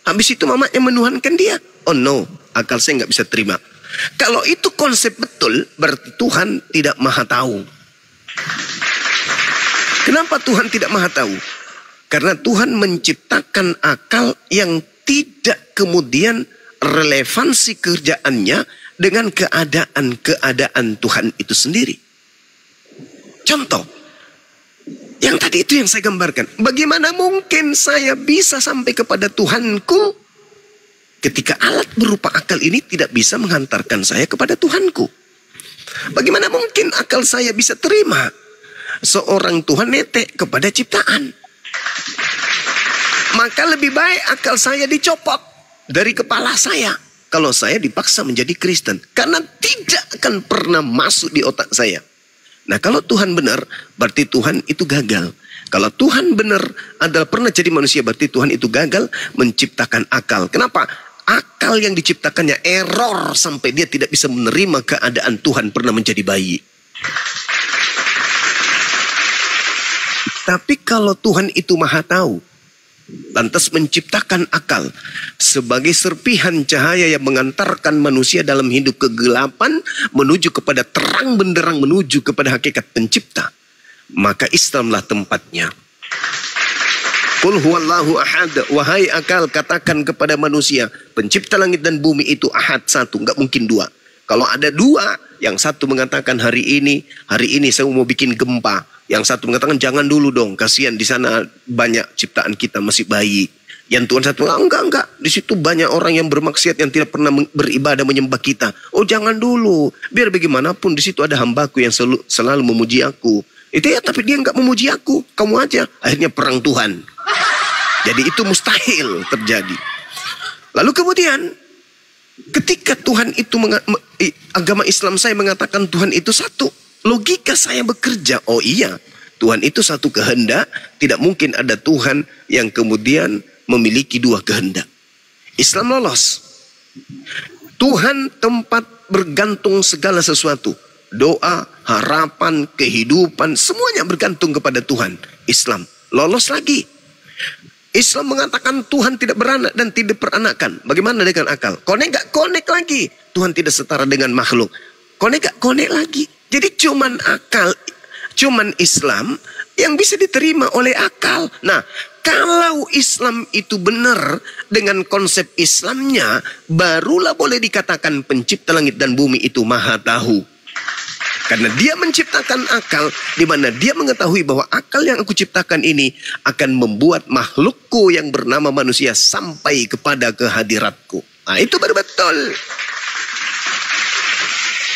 Habis itu mamanya menuhankan dia. Oh no, akal saya nggak bisa terima. Kalau itu konsep betul, berarti Tuhan tidak maha tahu. Kenapa Tuhan tidak maha tahu? Karena Tuhan menciptakan akal yang tidak kemudian relevansi kerjaannya dengan keadaan Tuhan itu sendiri. Contoh, yang tadi itu yang saya gambarkan. Bagaimana mungkin saya bisa sampai kepada Tuhanku ketika alat berupa akal ini tidak bisa menghantarkan saya kepada Tuhanku? Bagaimana mungkin akal saya bisa terima seorang Tuhan netek kepada ciptaan? Maka lebih baik akal saya dicopot dari kepala saya kalau saya dipaksa menjadi Kristen. Karena tidak akan pernah masuk di otak saya. Nah, kalau Tuhan benar, berarti Tuhan itu gagal. Kalau Tuhan benar adalah pernah jadi manusia, berarti Tuhan itu gagal menciptakan akal. Kenapa? Akal yang diciptakannya error sampai dia tidak bisa menerima keadaan Tuhan pernah menjadi bayi. Tapi kalau Tuhan itu maha tahu, lantas menciptakan akal sebagai serpihan cahaya yang mengantarkan manusia dalam hidup kegelapan menuju kepada terang benderang, menuju kepada hakikat pencipta, maka Islamlah tempatnya. Qul huwallahu ahad, wahai akal katakan kepada manusia, pencipta langit dan bumi itu ahad, satu, nggak mungkin dua. Kalau ada dua, yang satu mengatakan hari ini saya mau bikin gempa. Yang satu mengatakan jangan dulu dong, kasihan di sana banyak ciptaan kita masih bayi. Yang Tuhan satu enggak, di situ banyak orang yang bermaksiat yang tidak pernah beribadah menyembah kita. Oh jangan dulu, biar bagaimanapun di situ ada hambaku yang selalu memuji aku. Itu ya, tapi dia enggak memuji aku, kamu aja. Akhirnya perang Tuhan. Jadi itu mustahil terjadi. Lalu kemudian ketika Tuhan itu agama Islam saya mengatakan Tuhan itu satu. Logika saya bekerja, oh iya, Tuhan itu satu kehendak, tidak mungkin ada Tuhan yang kemudian memiliki dua kehendak. Islam lolos. Tuhan tempat bergantung segala sesuatu. Doa, harapan, kehidupan, semuanya bergantung kepada Tuhan. Islam lolos lagi. Islam mengatakan Tuhan tidak beranak dan tidak peranakan. Bagaimana dengan akal? Konek gak konek lagi. Tuhan tidak setara dengan makhluk. Konek gak konek lagi. Jadi cuman akal, cuman Islam yang bisa diterima oleh akal. Nah, kalau Islam itu benar dengan konsep Islamnya, barulah boleh dikatakan pencipta langit dan bumi itu maha tahu. Karena dia menciptakan akal, di mana dia mengetahui bahwa akal yang aku ciptakan ini akan membuat makhlukku yang bernama manusia sampai kepada kehadiratku. Nah, itu baru betul.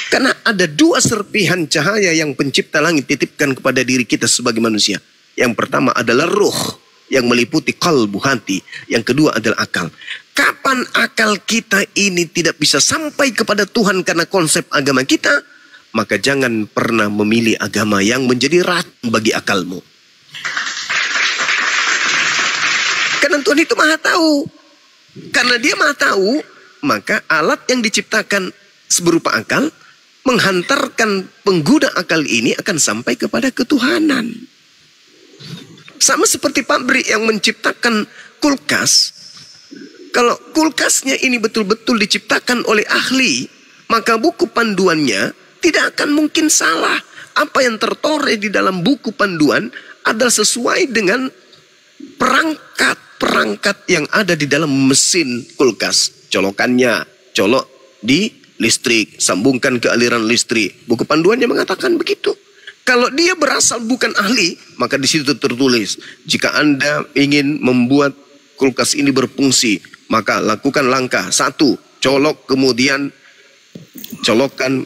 Karena ada dua serpihan cahaya yang pencipta langit titipkan kepada diri kita sebagai manusia. Yang pertama adalah ruh yang meliputi kalbu, hati. Yang kedua adalah akal. Kapan akal kita ini tidak bisa sampai kepada Tuhan karena konsep agama kita, maka jangan pernah memilih agama yang menjadi racun bagi akalmu. Karena Tuhan itu maha tahu. Karena dia maha tahu, maka alat yang diciptakan berupa akal menghantarkan pengguna akal ini akan sampai kepada ketuhanan. Sama seperti pabrik yang menciptakan kulkas. Kalau kulkasnya ini betul-betul diciptakan oleh ahli, maka buku panduannya tidak akan mungkin salah. Apa yang tertore di dalam buku panduan adalah sesuai dengan perangkat-perangkat yang ada di dalam mesin kulkas. Colokannya, colok di listrik, sambungkan ke aliran listrik. Buku panduannya mengatakan begitu. Kalau dia berasal bukan ahli, maka di situ tertulis, jika Anda ingin membuat kulkas ini berfungsi, maka lakukan langkah 1, colok, kemudian colokkan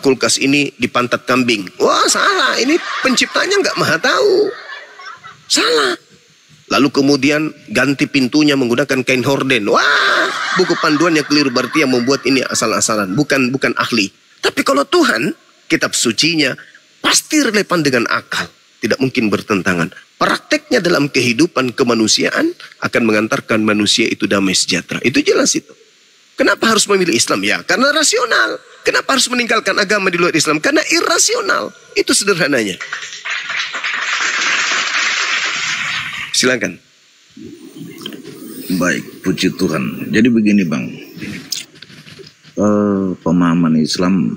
kulkas ini di pantat kambing. Wah, salah. Ini penciptanya nggak maha tahu. Salah. Lalu kemudian ganti pintunya menggunakan kain horden. Wah, buku panduannya keliru, berarti yang membuat ini asal-asalan, bukan ahli. Tapi kalau Tuhan, kitab sucinya pasti relevan dengan akal, tidak mungkin bertentangan. Prakteknya dalam kehidupan kemanusiaan akan mengantarkan manusia itu damai sejahtera. Itu jelas itu. Kenapa harus memilih Islam? Ya, karena rasional. Kenapa harus meninggalkan agama di luar Islam? Karena irasional. Itu sederhananya. Silakan. Baik, puji Tuhan. Jadi begini Bang, pemahaman Islam,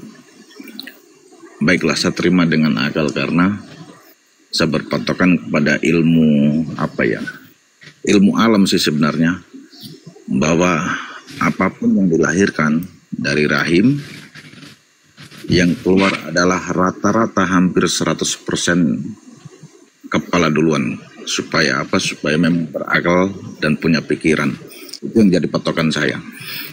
baiklah saya terima dengan akal karena saya berpatokan kepada ilmu ilmu alam sih sebenarnya, bahwa apapun yang dilahirkan dari rahim, yang keluar adalah rata-rata hampir 100% kepala duluan. Supaya apa? Supaya memang berakal dan punya pikiran. Itu yang jadi patokan saya.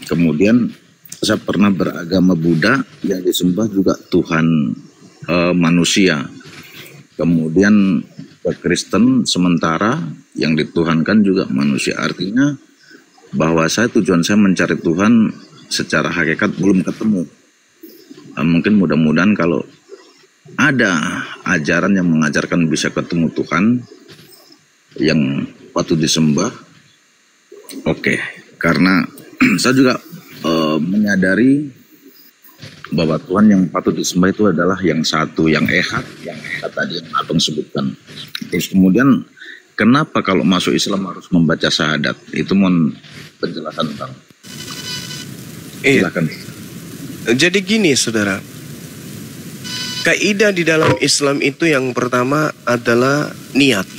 Kemudian saya pernah beragama Buddha, yang disembah juga Tuhan manusia. Kemudian ke Kristen sementara yang dituhankan juga manusia. Artinya bahwa tujuan saya mencari Tuhan secara hakikat belum ketemu. Mungkin mudah-mudahan kalau ada ajaran yang mengajarkan bisa ketemu Tuhan yang patut disembah, oke. Karena saya juga menyadari bahwa Tuhan yang patut disembah itu adalah yang satu, yang ehad tadi yang Abang sebutkan. Terus kemudian kenapa kalau masuk Islam harus membaca syahadat? Itu mohon penjelasan Bang. Silakan. Jadi gini saudara, kaidah di dalam Islam itu yang pertama adalah niat.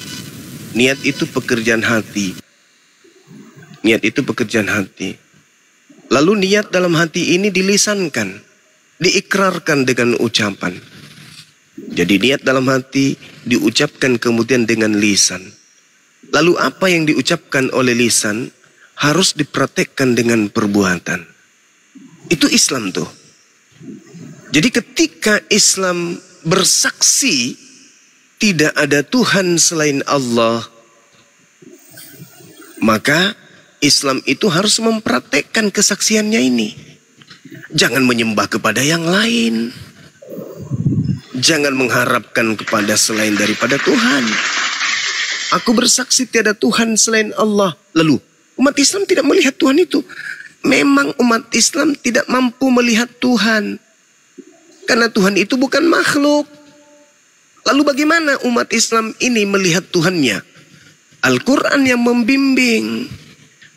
Niat itu pekerjaan hati. Niat itu pekerjaan hati. Lalu niat dalam hati ini dilisankan, diikrarkan dengan ucapan. Jadi niat dalam hati diucapkan kemudian dengan lisan. Lalu apa yang diucapkan oleh lisan harus dipraktekkan dengan perbuatan. Itu Islam tuh. Jadi ketika Islam bersaksi tidak ada Tuhan selain Allah, maka Islam itu harus mempraktekkan kesaksiannya ini. Jangan menyembah kepada yang lain. Jangan mengharapkan kepada selain daripada Tuhan. Aku bersaksi tiada Tuhan selain Allah. Lalu umat Islam tidak melihat Tuhan itu. Memang umat Islam tidak mampu melihat Tuhan. Karena Tuhan itu bukan makhluk. Lalu bagaimana umat Islam ini melihat Tuhannya? Al-Quran yang membimbing.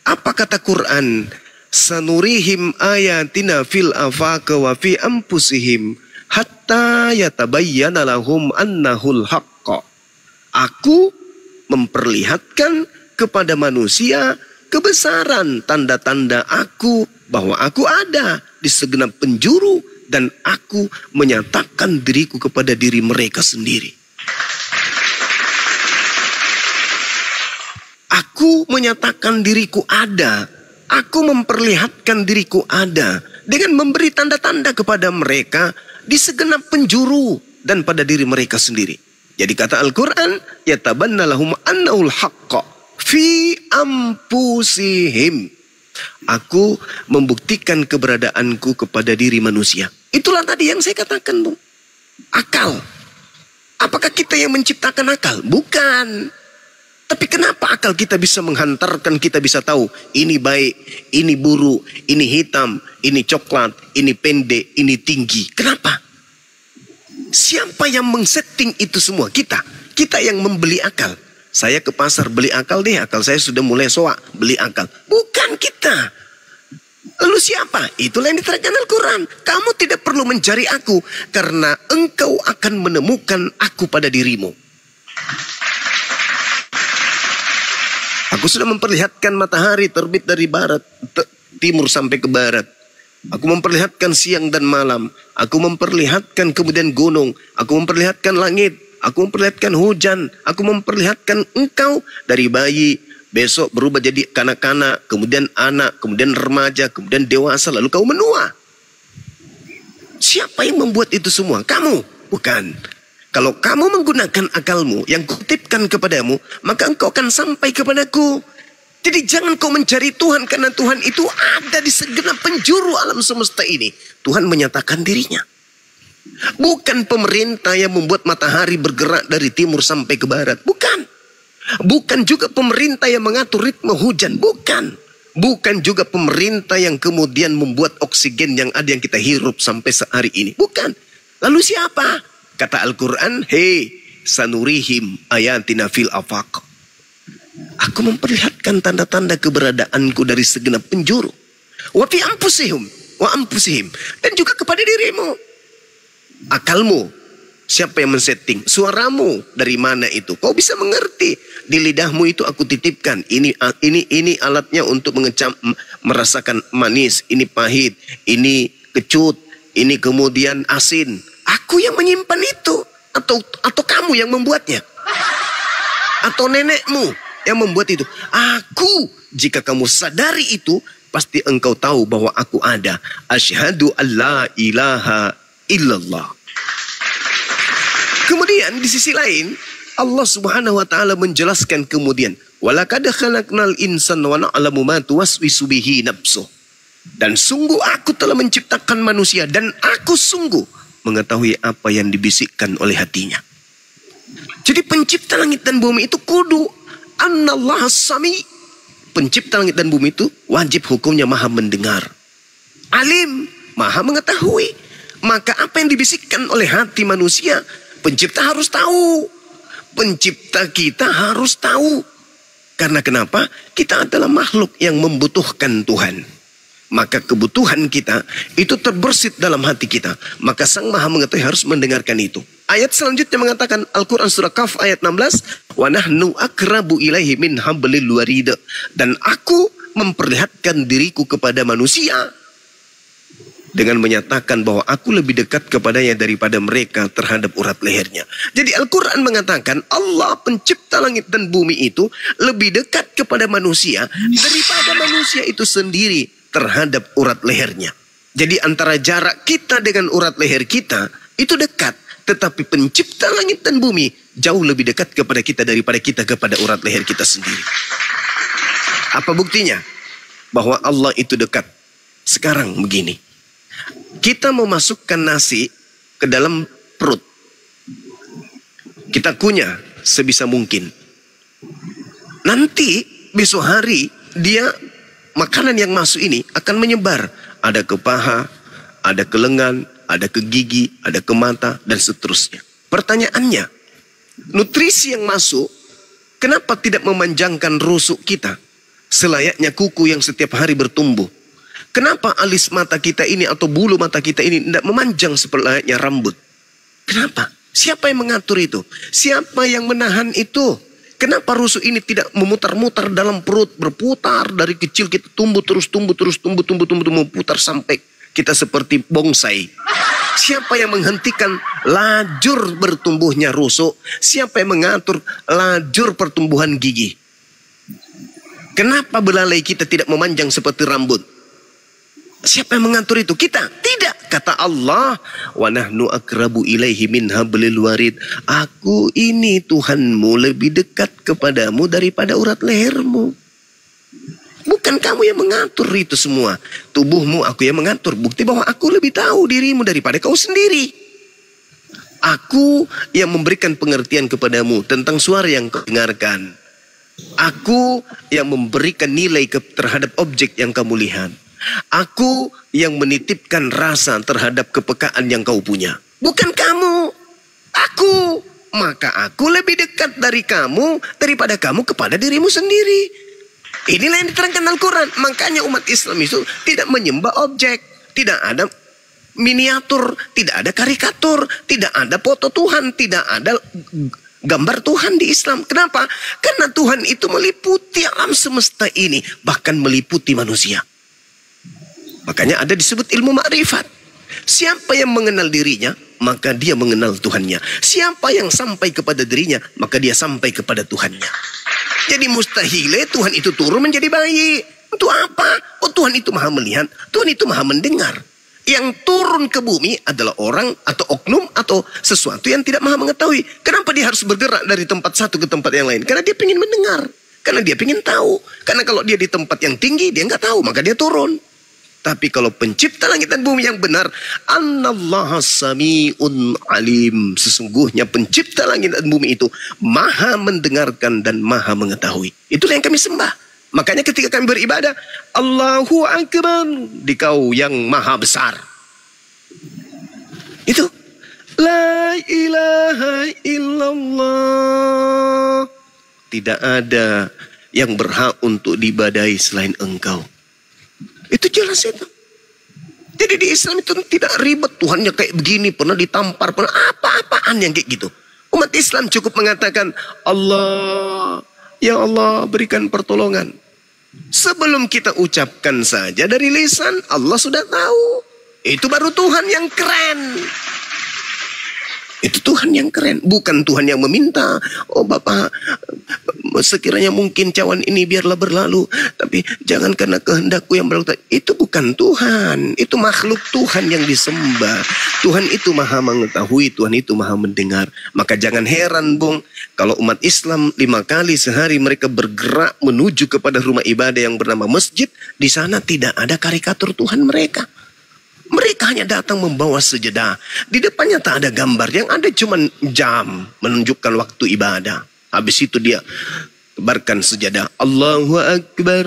Apa kata Quran? Sanurihim ayatina fil afaq wa fi anfusihim hatta yatabayyana lahum annahul haqq. Aku memperlihatkan kepada manusia kebesaran tanda-tanda aku, bahwa aku ada di segenap penjuru dan aku menyatakan diriku kepada diri mereka sendiri. Aku menyatakan diriku ada. Aku memperlihatkan diriku ada dengan memberi tanda-tanda kepada mereka di segenap penjuru dan pada diri mereka sendiri. Jadi kata Al-Quran, yatabanna lahum annahul haqqa fi anfusihim. Aku membuktikan keberadaanku kepada diri manusia. Itulah tadi yang saya katakan, Bung. Akal. Apakah kita yang menciptakan akal? Bukan. Tapi kenapa akal kita bisa menghantarkan, kita bisa tahu ini baik, ini buruk, ini hitam, ini coklat, ini pendek, ini tinggi. Kenapa? Siapa yang mengsetting itu semua? Kita. Kita yang membeli akal. Saya ke pasar beli akal deh, akal saya sudah mulai soak, beli akal. Bukan kita. Lalu siapa? Itulah yang diterangkan Al-Quran. Kamu tidak perlu mencari aku, karena engkau akan menemukan aku pada dirimu. Aku sudah memperlihatkan matahari terbit dari barat, timur sampai ke barat. Aku memperlihatkan siang dan malam. Aku memperlihatkan kemudian gunung. Aku memperlihatkan langit. Aku memperlihatkan hujan. Aku memperlihatkan engkau dari bayi. Besok berubah jadi kanak-kanak. Kemudian anak. Kemudian remaja. Kemudian dewasa. Lalu kau menua. Siapa yang membuat itu semua? Kamu? Bukan. Kalau kamu menggunakan akalmu yang kutipkan kepadamu, maka engkau akan sampai kepadaku. Jadi jangan kau mencari Tuhan, karena Tuhan itu ada di segenap penjuru alam semesta ini. Tuhan menyatakan dirinya. Bukan pemerintah yang membuat matahari bergerak dari timur sampai ke barat. Bukan. Bukan juga pemerintah yang mengatur ritme hujan. Bukan. Bukan juga pemerintah yang kemudian membuat oksigen yang ada yang kita hirup sampai sehari ini. Bukan. Lalu siapa? Kata Al-Quran, hei, sanurihim ayatina fil afaq. Aku memperlihatkan tanda-tanda keberadaanku dari segenap penjuru. Wa fi anfusihim, wa anfusihim. Dan juga kepada dirimu. Akalmu, siapa yang men-setting? Suaramu, dari mana itu? Kau bisa mengerti. Di lidahmu itu aku titipkan. Ini alatnya untuk mengecam, merasakan manis. Ini pahit, ini kecut, ini kemudian asin. Aku yang menyimpan itu, atau kamu yang membuatnya, atau nenekmu yang membuat itu. Aku, jika kamu sadari itu, pasti engkau tahu bahwa aku ada. Asyhadu alla ilaha illallah. Kemudian di sisi lain, Allah Subhanahu wa taala menjelaskan kemudian, walaqad khalaqnal insana wa na'lamu ma tuwaswisu bihi nafsuh. Dan sungguh aku telah menciptakan manusia, dan aku sungguh mengetahui apa yang dibisikkan oleh hatinya. Jadi pencipta langit dan bumi itu kudu annallah sami. Pencipta langit dan bumi itu wajib hukumnya maha mendengar. Alim, maha mengetahui. Maka apa yang dibisikkan oleh hati manusia, pencipta harus tahu. Pencipta kita harus tahu. Karena kenapa? Kita adalah makhluk yang membutuhkan Tuhan. Maka kebutuhan kita itu terbersit dalam hati kita. Maka Sang Maha Mengetahui harus mendengarkan itu. Ayat selanjutnya mengatakan, Al-Quran surah Kaf ayat 16. Wa nahnu akrabu ilaihi min hablil warid. Dan aku memperlihatkan diriku kepada manusia dengan menyatakan bahwa aku lebih dekat kepadanya daripada mereka terhadap urat lehernya. Jadi Al-Quran mengatakan Allah pencipta langit dan bumi itu lebih dekat kepada manusia daripada manusia itu sendiri terhadap urat lehernya. Jadi antara jarak kita dengan urat leher kita itu dekat. Tetapi pencipta langit dan bumi jauh lebih dekat kepada kita daripada kita kepada urat leher kita sendiri. Apa buktinya? Bahwa Allah itu dekat. Sekarang begini. Kita memasukkan nasi ke dalam perut. Kita kunyah sebisa mungkin. Nanti besok hari dia makanan yang masuk ini akan menyebar. Ada ke paha, ada ke lengan, ada ke gigi, ada ke mata, dan seterusnya. Pertanyaannya, nutrisi yang masuk, kenapa tidak memanjangkan rusuk kita? Selayaknya kuku yang setiap hari bertumbuh. Kenapa alis mata kita ini atau bulu mata kita ini tidak memanjang seperti layaknya rambut? Kenapa? Siapa yang mengatur itu? Siapa yang menahan itu? Kenapa rusuk ini tidak memutar-mutar dalam perut, berputar dari kecil kita tumbuh terus, tumbuh, putar sampai kita seperti bonsai. Siapa yang menghentikan lajur bertumbuhnya rusuk? Siapa yang mengatur lajur pertumbuhan gigi? Kenapa belalai kita tidak memanjang seperti rambut? Siapa yang mengatur itu? Kita? Tidak. Kata Allah, wa nahnu akrabu ilaihi min hablil warid. Aku ini Tuhanmu lebih dekat kepadamu daripada urat lehermu. Bukan kamu yang mengatur itu semua. Tubuhmu aku yang mengatur. Bukti bahwa aku lebih tahu dirimu daripada kau sendiri. Aku yang memberikan pengertian kepadamu tentang suara yang kau dengarkan. Aku yang memberikan nilai terhadap objek yang kamu lihat. Aku yang menitipkan rasa terhadap kepekaan yang kau punya. Bukan kamu. Aku. Maka aku lebih dekat dari kamu daripada kamu kepada dirimu sendiri. Inilah yang diterangkan Al-Quran. Makanya umat Islam itu tidak menyembah objek. Tidak ada miniatur. Tidak ada karikatur. Tidak ada foto Tuhan. Tidak ada gambar Tuhan di Islam. Kenapa? Karena Tuhan itu meliputi alam semesta ini. Bahkan meliputi manusia. Makanya ada disebut ilmu makrifat. Siapa yang mengenal dirinya, maka dia mengenal Tuhannya. Siapa yang sampai kepada dirinya, maka dia sampai kepada Tuhannya. Jadi mustahil Tuhan itu turun menjadi bayi. Untuk apa? Oh, Tuhan itu maha melihat. Tuhan itu maha mendengar. Yang turun ke bumi adalah orang atau oknum atau sesuatu yang tidak maha mengetahui. Kenapa dia harus bergerak dari tempat satu ke tempat yang lain? Karena dia ingin mendengar. Karena dia ingin tahu. Karena kalau dia di tempat yang tinggi, dia nggak tahu, maka dia turun. Tapi kalau pencipta langit dan bumi yang benar, Annallaha sami'un alim. Sesungguhnya pencipta langit dan bumi itu maha mendengarkan dan maha mengetahui. Itulah yang kami sembah. Makanya ketika kami beribadah, Allahu Akbar, Dikau yang maha besar. Itu. La ilaha illallah. Tidak ada yang berhak untuk diibadahi selain Engkau. Itu jelas itu. Jadi di Islam itu tidak ribet. Tuhannya kayak begini, pernah ditampar, pernah apa-apaan yang kayak gitu. Umat Islam cukup mengatakan, Allah, ya Allah berikan pertolongan. Sebelum kita ucapkan saja dari lisan, Allah sudah tahu. Itu baru Tuhan yang keren. Itu Tuhan yang keren. Bukan Tuhan yang meminta, oh Bapak, sekiranya mungkin cawan ini biarlah berlalu, tapi jangan karena kehendakku yang berlalu. Itu bukan Tuhan. Itu makhluk Tuhan yang disembah. Tuhan itu maha mengetahui, Tuhan itu maha mendengar. Maka jangan heran Bung, kalau umat Islam 5 kali sehari mereka bergerak menuju kepada rumah ibadah yang bernama masjid. Di sana tidak ada karikatur Tuhan mereka. Mereka hanya datang membawa sejadah. Di depannya tak ada gambar. Yang ada cuma jam menunjukkan waktu ibadah. Habis itu dia tebarkan sejadah. Allahu Akbar.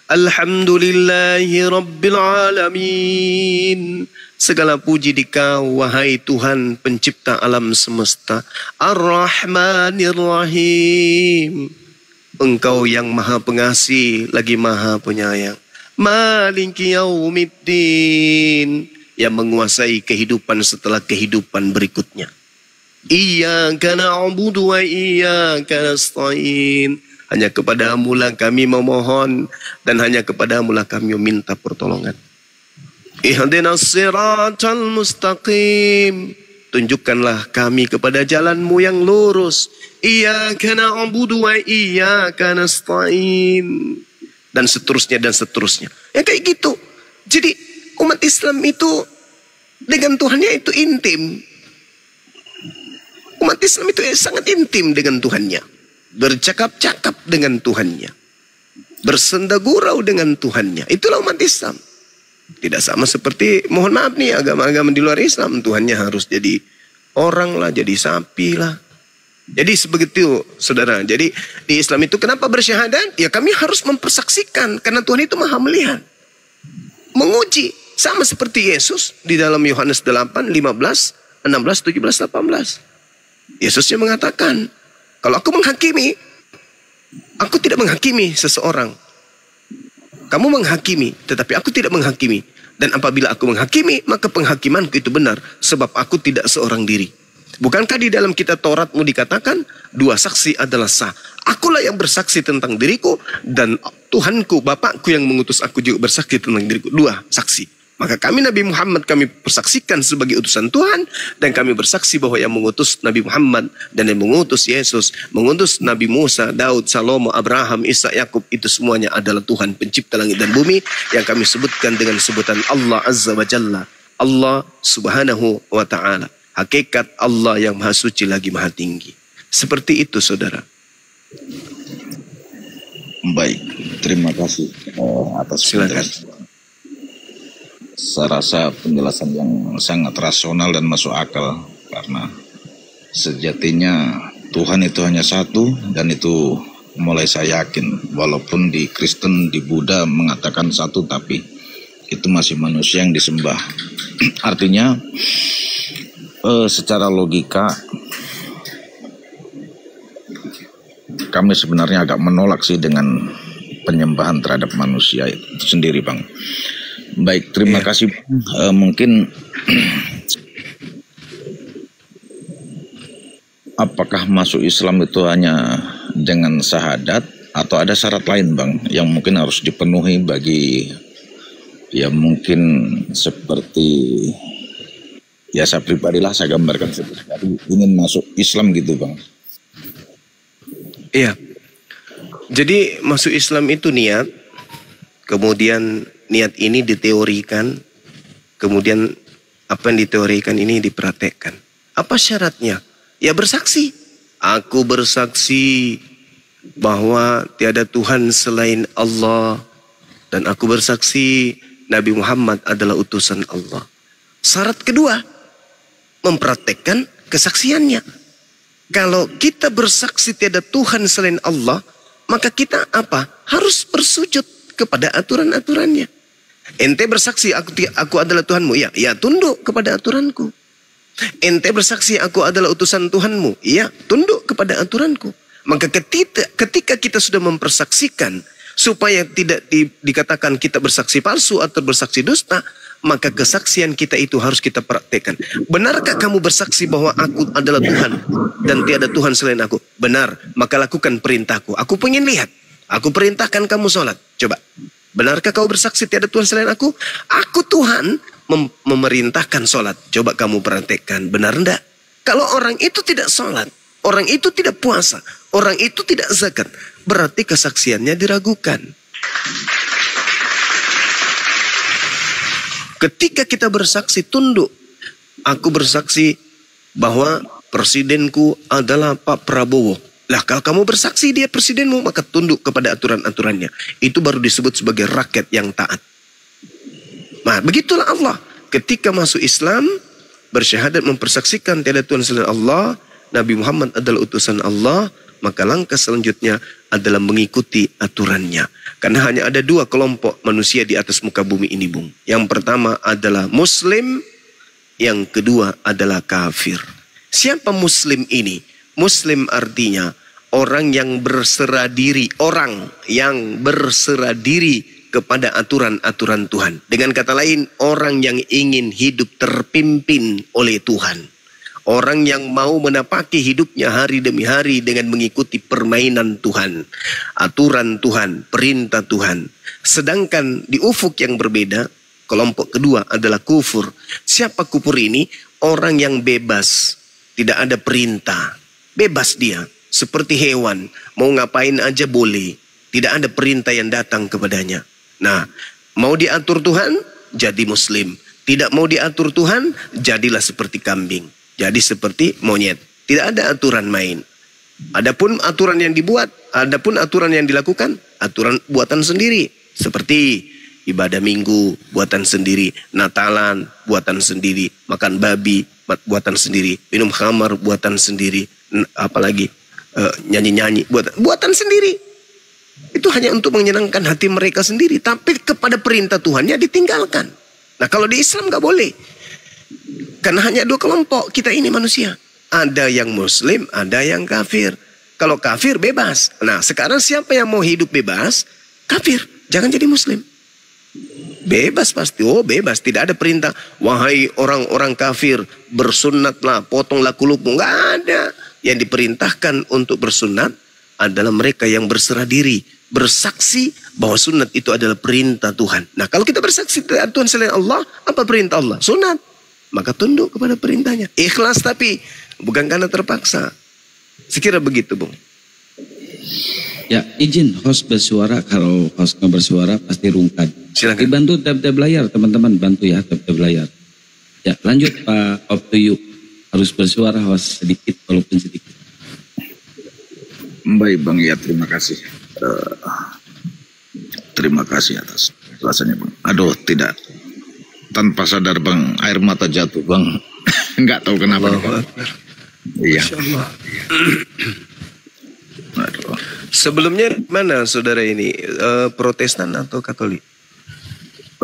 Alhamdulillahi Rabbil Alamin. Segala puji Dikau, wahai Tuhan pencipta alam semesta. Ar-Rahmanir Rahim. Engkau yang maha pengasih lagi maha penyayang. Maliki yaumiddin, yang menguasai kehidupan setelah kehidupan berikutnya. Iyyaka na'budu wa iyyaka nasta'in. Hanya kepadamu lah kami memohon dan hanya kepadamu lah kami meminta pertolongan. Ihdinas siratal mustaqim. Tunjukkanlah kami kepada jalanmu yang lurus. Iyyaka na'budu wa iyyaka nasta'in. Dan seterusnya dan seterusnya. Ya kayak gitu. Jadi umat Islam itu dengan Tuhannya itu intim. Umat Islam itu sangat intim dengan Tuhannya. Bercakap-cakap dengan Tuhannya. Bersenda gurau dengan Tuhannya. Itulah umat Islam. Tidak sama seperti, mohon maaf nih, agama-agama di luar Islam. Tuhannya harus jadi orang lah, jadi sapi lah. Jadi sebegitu, saudara. Jadi di Islam itu kenapa bersyahadat? Ya kami harus mempersaksikan karena Tuhan itu maha melihat. Menguji. Sama seperti Yesus di dalam Yohanes 8, 15, 16, 17, 18. Yesusnya mengatakan, kalau aku menghakimi, aku tidak menghakimi seseorang. Kamu menghakimi, tetapi aku tidak menghakimi. Dan apabila aku menghakimi, maka penghakimanku itu benar. Sebab aku tidak seorang diri. Bukankah di dalam kitab Tauratmu dikatakan, 2 saksi adalah sah. Akulah yang bersaksi tentang diriku, dan Tuhanku, Bapakku yang mengutus aku juga bersaksi tentang diriku. 2 saksi. Maka kami Nabi Muhammad kami persaksikan sebagai utusan Tuhan. Dan kami bersaksi bahwa yang mengutus Nabi Muhammad dan yang mengutus Yesus, mengutus Nabi Musa, Daud, Salomo, Abraham, Isa, Yakub, itu semuanya adalah Tuhan pencipta langit dan bumi. Yang kami sebutkan dengan sebutan Allah Azza wa Jalla. Allah Subhanahu wa Ta'ala. Hakikat Allah yang maha suci lagi maha tinggi. Seperti itu, saudara. Baik, terima kasih atas penjelasan. Saya rasa penjelasan yang sangat rasional dan masuk akal, karena sejatinya Tuhan itu hanya satu, dan itu mulai saya yakin, walaupun di Kristen, di Buddha mengatakan satu, tapi itu masih manusia yang disembah. Artinya secara logika kami sebenarnya agak menolak sih dengan penyembahan terhadap manusia itu sendiri, Bang. Baik, terima kasih. Mungkin apakah masuk Islam itu hanya dengan syahadat atau ada syarat lain, Bang, yang mungkin harus dipenuhi bagi, ya mungkin seperti, ya saya pribadilah saya gambarkan seperti ingin masuk Islam gitu, Bang. Iya. Jadi masuk Islam itu niat, kemudian niat ini diteorikan, kemudian apa yang diteorikan ini dipraktekkan. Apa syaratnya? Ya bersaksi. Aku bersaksi bahwa tiada Tuhan selain Allah, dan aku bersaksi Nabi Muhammad adalah utusan Allah. Syarat kedua, mempraktekkan kesaksiannya. Kalau kita bersaksi tiada Tuhan selain Allah, maka kita apa? Harus bersujud kepada aturan-aturannya. Ente bersaksi aku adalah Tuhanmu, ya tunduk kepada aturanku. Ente bersaksi aku adalah utusan Tuhanmu, ya tunduk kepada aturanku. Maka ketika kita sudah mempersaksikan supaya tidak dikatakan kita bersaksi palsu atau bersaksi dusta, maka kesaksian kita itu harus kita praktekkan. Benarkah kamu bersaksi bahwa aku adalah Tuhan dan tiada Tuhan selain aku? Benar, maka lakukan perintahku. Aku pengen lihat. Aku perintahkan kamu sholat. Coba. Benarkah kau bersaksi tiada Tuhan selain aku? Aku Tuhan memerintahkan sholat. Coba kamu praktekkan. Benar enggak? Kalau orang itu tidak sholat, orang itu tidak puasa, orang itu tidak zakat, berarti kesaksiannya diragukan. Ketika kita bersaksi tunduk, aku bersaksi bahwa presidenku adalah Pak Prabowo. Lah kalau kamu bersaksi dia presidenmu, maka tunduk kepada aturan-aturannya. Itu baru disebut sebagai rakyat yang taat. Nah begitulah Allah. Ketika masuk Islam, bersyahadat mempersaksikan tiada Tuhan selain Allah, Nabi Muhammad adalah utusan Allah, maka langkah selanjutnya adalah mengikuti aturannya. Karena hanya ada 2 kelompok manusia di atas muka bumi ini, Bung. Yang pertama adalah Muslim, yang kedua adalah kafir. Siapa Muslim ini? Muslim artinya orang yang berserah diri, kepada aturan-aturan Tuhan. Dengan kata lain, orang yang ingin hidup terpimpin oleh Tuhan. Orang yang mau menapaki hidupnya hari demi hari dengan mengikuti permainan Tuhan, aturan Tuhan, perintah Tuhan. Sedangkan di ufuk yang berbeda, kelompok kedua adalah kufur. Siapa kufur ini? Orang yang bebas, tidak ada perintah. Bebas dia, seperti hewan, mau ngapain aja boleh. Tidak ada perintah yang datang kepadanya. Nah, mau diatur Tuhan, jadi Muslim. Tidak mau diatur Tuhan, jadilah seperti kambing. Jadi seperti monyet. Tidak ada aturan main. Adapun aturan yang dibuat, adapun aturan yang dilakukan, aturan buatan sendiri. Seperti ibadah minggu, buatan sendiri. Natalan, buatan sendiri. Makan babi, buatan sendiri. Minum khamar, buatan sendiri. apalagi nyanyi-nyanyi, buatan sendiri. Itu hanya untuk menyenangkan hati mereka sendiri, tapi kepada perintah Tuhannya ditinggalkan. Nah kalau di Islam nggak boleh, karena hanya dua kelompok kita ini manusia. Ada yang Muslim, ada yang kafir. Kalau kafir bebas. Nah sekarang siapa yang mau hidup bebas? Kafir, jangan jadi Muslim. Bebas pasti, bebas, tidak ada perintah. Wahai orang-orang kafir, bersunatlah, potonglah kulupmu. Nggak ada. Yang diperintahkan untuk bersunat adalah mereka yang berserah diri, bersaksi bahwa sunat itu adalah perintah Tuhan. Nah kalau kita bersaksi Tuhan selain Allah, apa perintah Allah? Sunat. Maka tunduk kepada perintahnya. Ikhlas tapi bukan karena terpaksa. Sekira begitu, Bung. Ya, izin host bersuara. Kalau host nggak bersuara pasti rungkat. Silakan. Dibantu tab-tab layar, teman-teman, bantu ya tab-tab layar. Ya, lanjut Pak Optoyu. Harus bersuara host sedikit, walaupun sedikit. Baik Bang, ya terima kasih. Terima kasih atas rasanya Bang. Aduh, tidak. Tanpa sadar Bang, air mata jatuh Bang. Enggak tahu kenapa. Iya. Aduh. Sebelumnya mana saudara ini? Protestan atau Katolik?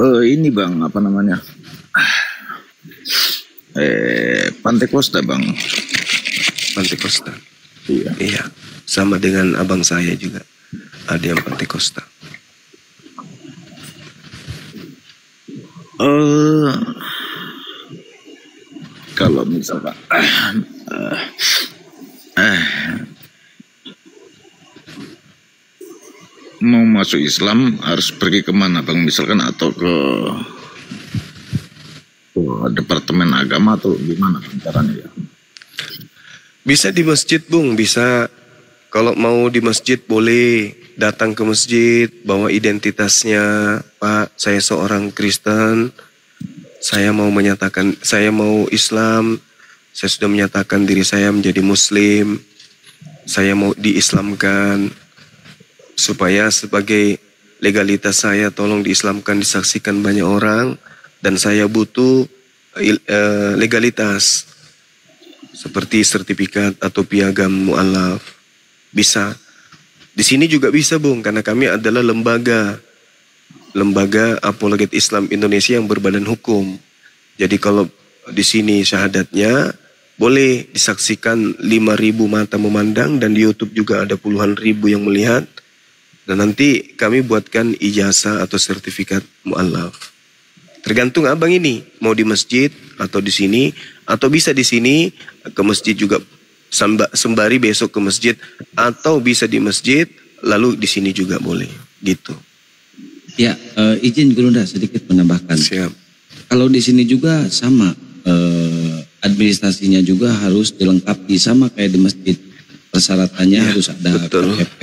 Ini Bang, apa namanya? Pantekosta Bang. Pantekosta. Iya. Iya. Sama dengan abang saya juga. Ada yang Pantekosta. Kalau misalkan mau masuk Islam harus pergi kemana Bang? Misalkan atau ke Departemen Agama atau gimana caranya ya? Bisa di masjid Bung, bisa. Kalau mau di masjid boleh datang ke masjid, bawa identitasnya, Pak, saya seorang Kristen, saya mau menyatakan, saya mau Islam, saya sudah menyatakan diri saya menjadi Muslim, saya mau diislamkan, supaya sebagai legalitas saya tolong diislamkan, disaksikan banyak orang, dan saya butuh legalitas seperti sertifikat atau piagam mu'alaf. Bisa. Di sini juga bisa Bung, karena kami adalah lembaga apologet Islam Indonesia yang berbadan hukum. Jadi kalau di sini syahadatnya boleh disaksikan 5.000 mata memandang, dan di YouTube juga ada puluhan ribu yang melihat. Dan nanti kami buatkan ijazah atau sertifikat mu'alaf. Tergantung abang ini mau di masjid atau di sini, atau bisa di sini ke masjid juga sembari besok ke masjid, atau bisa di masjid lalu di sini juga boleh gitu. Ya, izin Gurunda sedikit menambahkan. Siap. Kalau di sini juga sama, administrasinya juga harus dilengkapi sama kayak di masjid. Persyaratannya ya, harus ada KTP,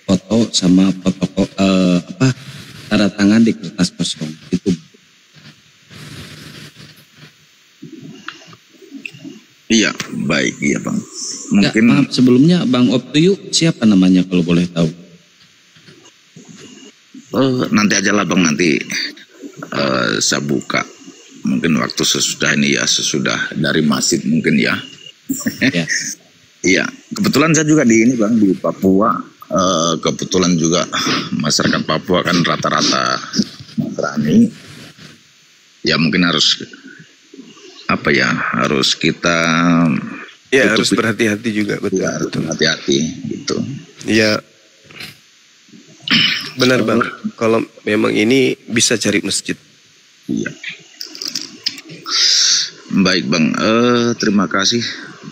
foto sama foto tanda tangan di kertas kosong. Itu. Iya, baik, iya Bang. Mungkin ya, maaf, sebelumnya Bang Optoyu siapa namanya kalau boleh tahu? Nanti aja lah Bang, nanti saya buka. Mungkin waktu sesudah ini ya, sesudah dari masjid mungkin ya. Ya. Iya, kebetulan saya juga di ini Bang, di Papua. Kebetulan juga masyarakat Papua kan rata-rata Nasrani. Ya mungkin harus harus kita harus berhati-hati juga, betul. Ya, harus berhati-hati gitu. Iya, benar Bang. Kalau memang ini bisa cari masjid. Iya. Baik Bang, terima kasih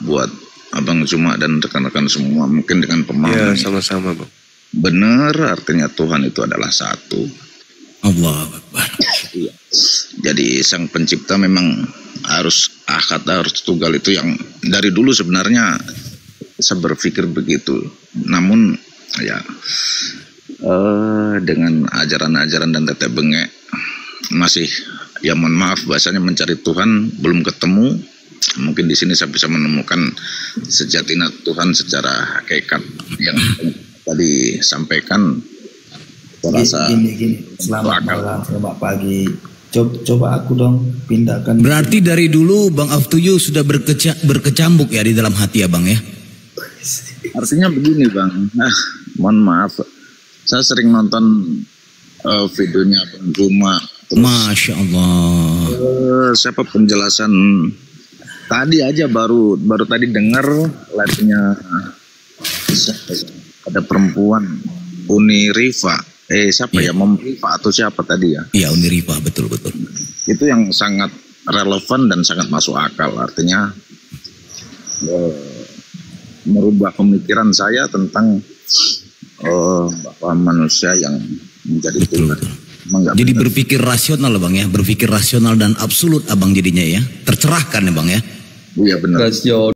buat Abang Cuma dan rekan-rekan semua, mungkin dengan pemahaman. Ya, sama-sama Bang. Benar, artinya Tuhan itu adalah satu. Allahu Akbar. Iya. Jadi Sang Pencipta memang harus ahad, harus tunggal, itu yang dari dulu sebenarnya saya berpikir begitu. Namun ya dengan ajaran-ajaran dan tetek bengek masih, ya mohon maaf bahasanya, mencari Tuhan belum ketemu. Mungkin di sini saya bisa menemukan sejatinya Tuhan secara hakikat yang tadi sampaikan. Gini. Selamat malam, selamat pagi. Coba aku dong pindahkan. Berarti dari dulu Bang Optoyu sudah berkecambuk ya di dalam hati abang ya? Artinya begini Bang, mohon maaf, saya sering nonton videonya Bang Zuma. Masya Allah. Siapa penjelasan tadi aja baru tadi dengar live-nya ada perempuan Uni Rifa. Siapa ya? Mom Rifa atau siapa tadi ya? Iya, Uni Rifa, betul. Itu yang sangat relevan dan sangat masuk akal. Artinya merubah pemikiran saya tentang bahwa manusia yang menjadi Tuhan. Jadi berpikir rasional Bang ya, berpikir rasional dan absolut Abang jadinya ya, tercerahkan ya Bang ya. Iya benar.